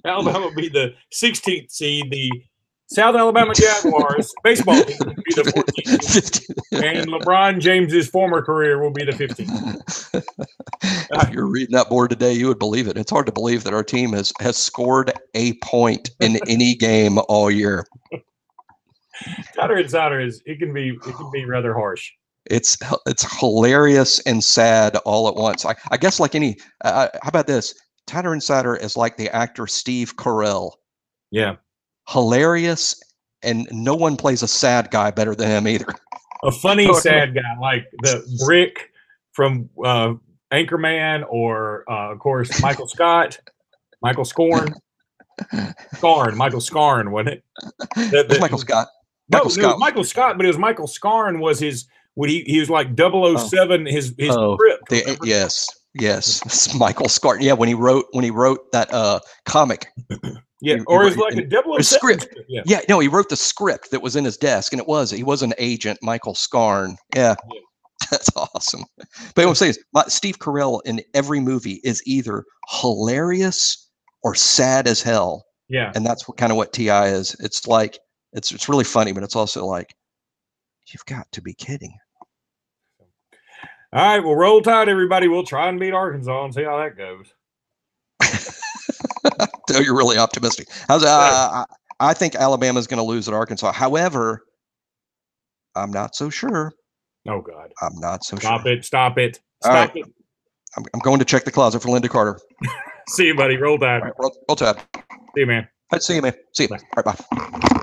Speaker 1: Alabama will be the 16th seed. The South Alabama Jaguars baseball team will be the 14th. And LeBron James's former career will be the 15th.
Speaker 2: If you're reading that board today, you would believe it. It's hard to believe that our team has scored a point in any game all year.
Speaker 1: Tighter Insider it can be rather harsh.
Speaker 2: It's hilarious and sad all at once. I guess like any. How about this? Tighter Insider is like the actor Steve Carell.
Speaker 1: Yeah.
Speaker 2: Hilarious, and no one plays a sad guy better than him either.
Speaker 1: A funny sad guy like the Brick from Anchorman, or of course Michael Scarn, Michael Scarn, wasn't it?
Speaker 2: Michael Scott.
Speaker 1: No, it was Michael Scott, but it was Michael Scarn was his. He was like 007. His script.
Speaker 2: Yes, it's Michael Scarn. Yeah, when he wrote that comic.
Speaker 1: Yeah, or it's like a 007
Speaker 2: script. Yeah, no, he wrote the script that was in his desk, and he was an agent, Michael Scarn. Yeah. That's awesome. But what I'm saying is, Steve Carell in every movie is either hilarious or sad as hell.
Speaker 1: Yeah,
Speaker 2: and that's what T.I. is. It's like it's really funny, but it's also like, you've got to be kidding.
Speaker 1: All right, well, roll tide, everybody. We'll try and beat Arkansas and see how that goes.
Speaker 2: So you're really optimistic. I think Alabama's going to lose at Arkansas. However, I'm not so sure.
Speaker 1: Oh, God.
Speaker 2: I'm not so
Speaker 1: sure. Stop it.
Speaker 2: Stop it. I'm going to check the closet for Linda Carter.
Speaker 1: See you, buddy. Roll tide.
Speaker 2: All right, roll tide.
Speaker 1: See you, man.
Speaker 2: See you, man. See you. All right, bye.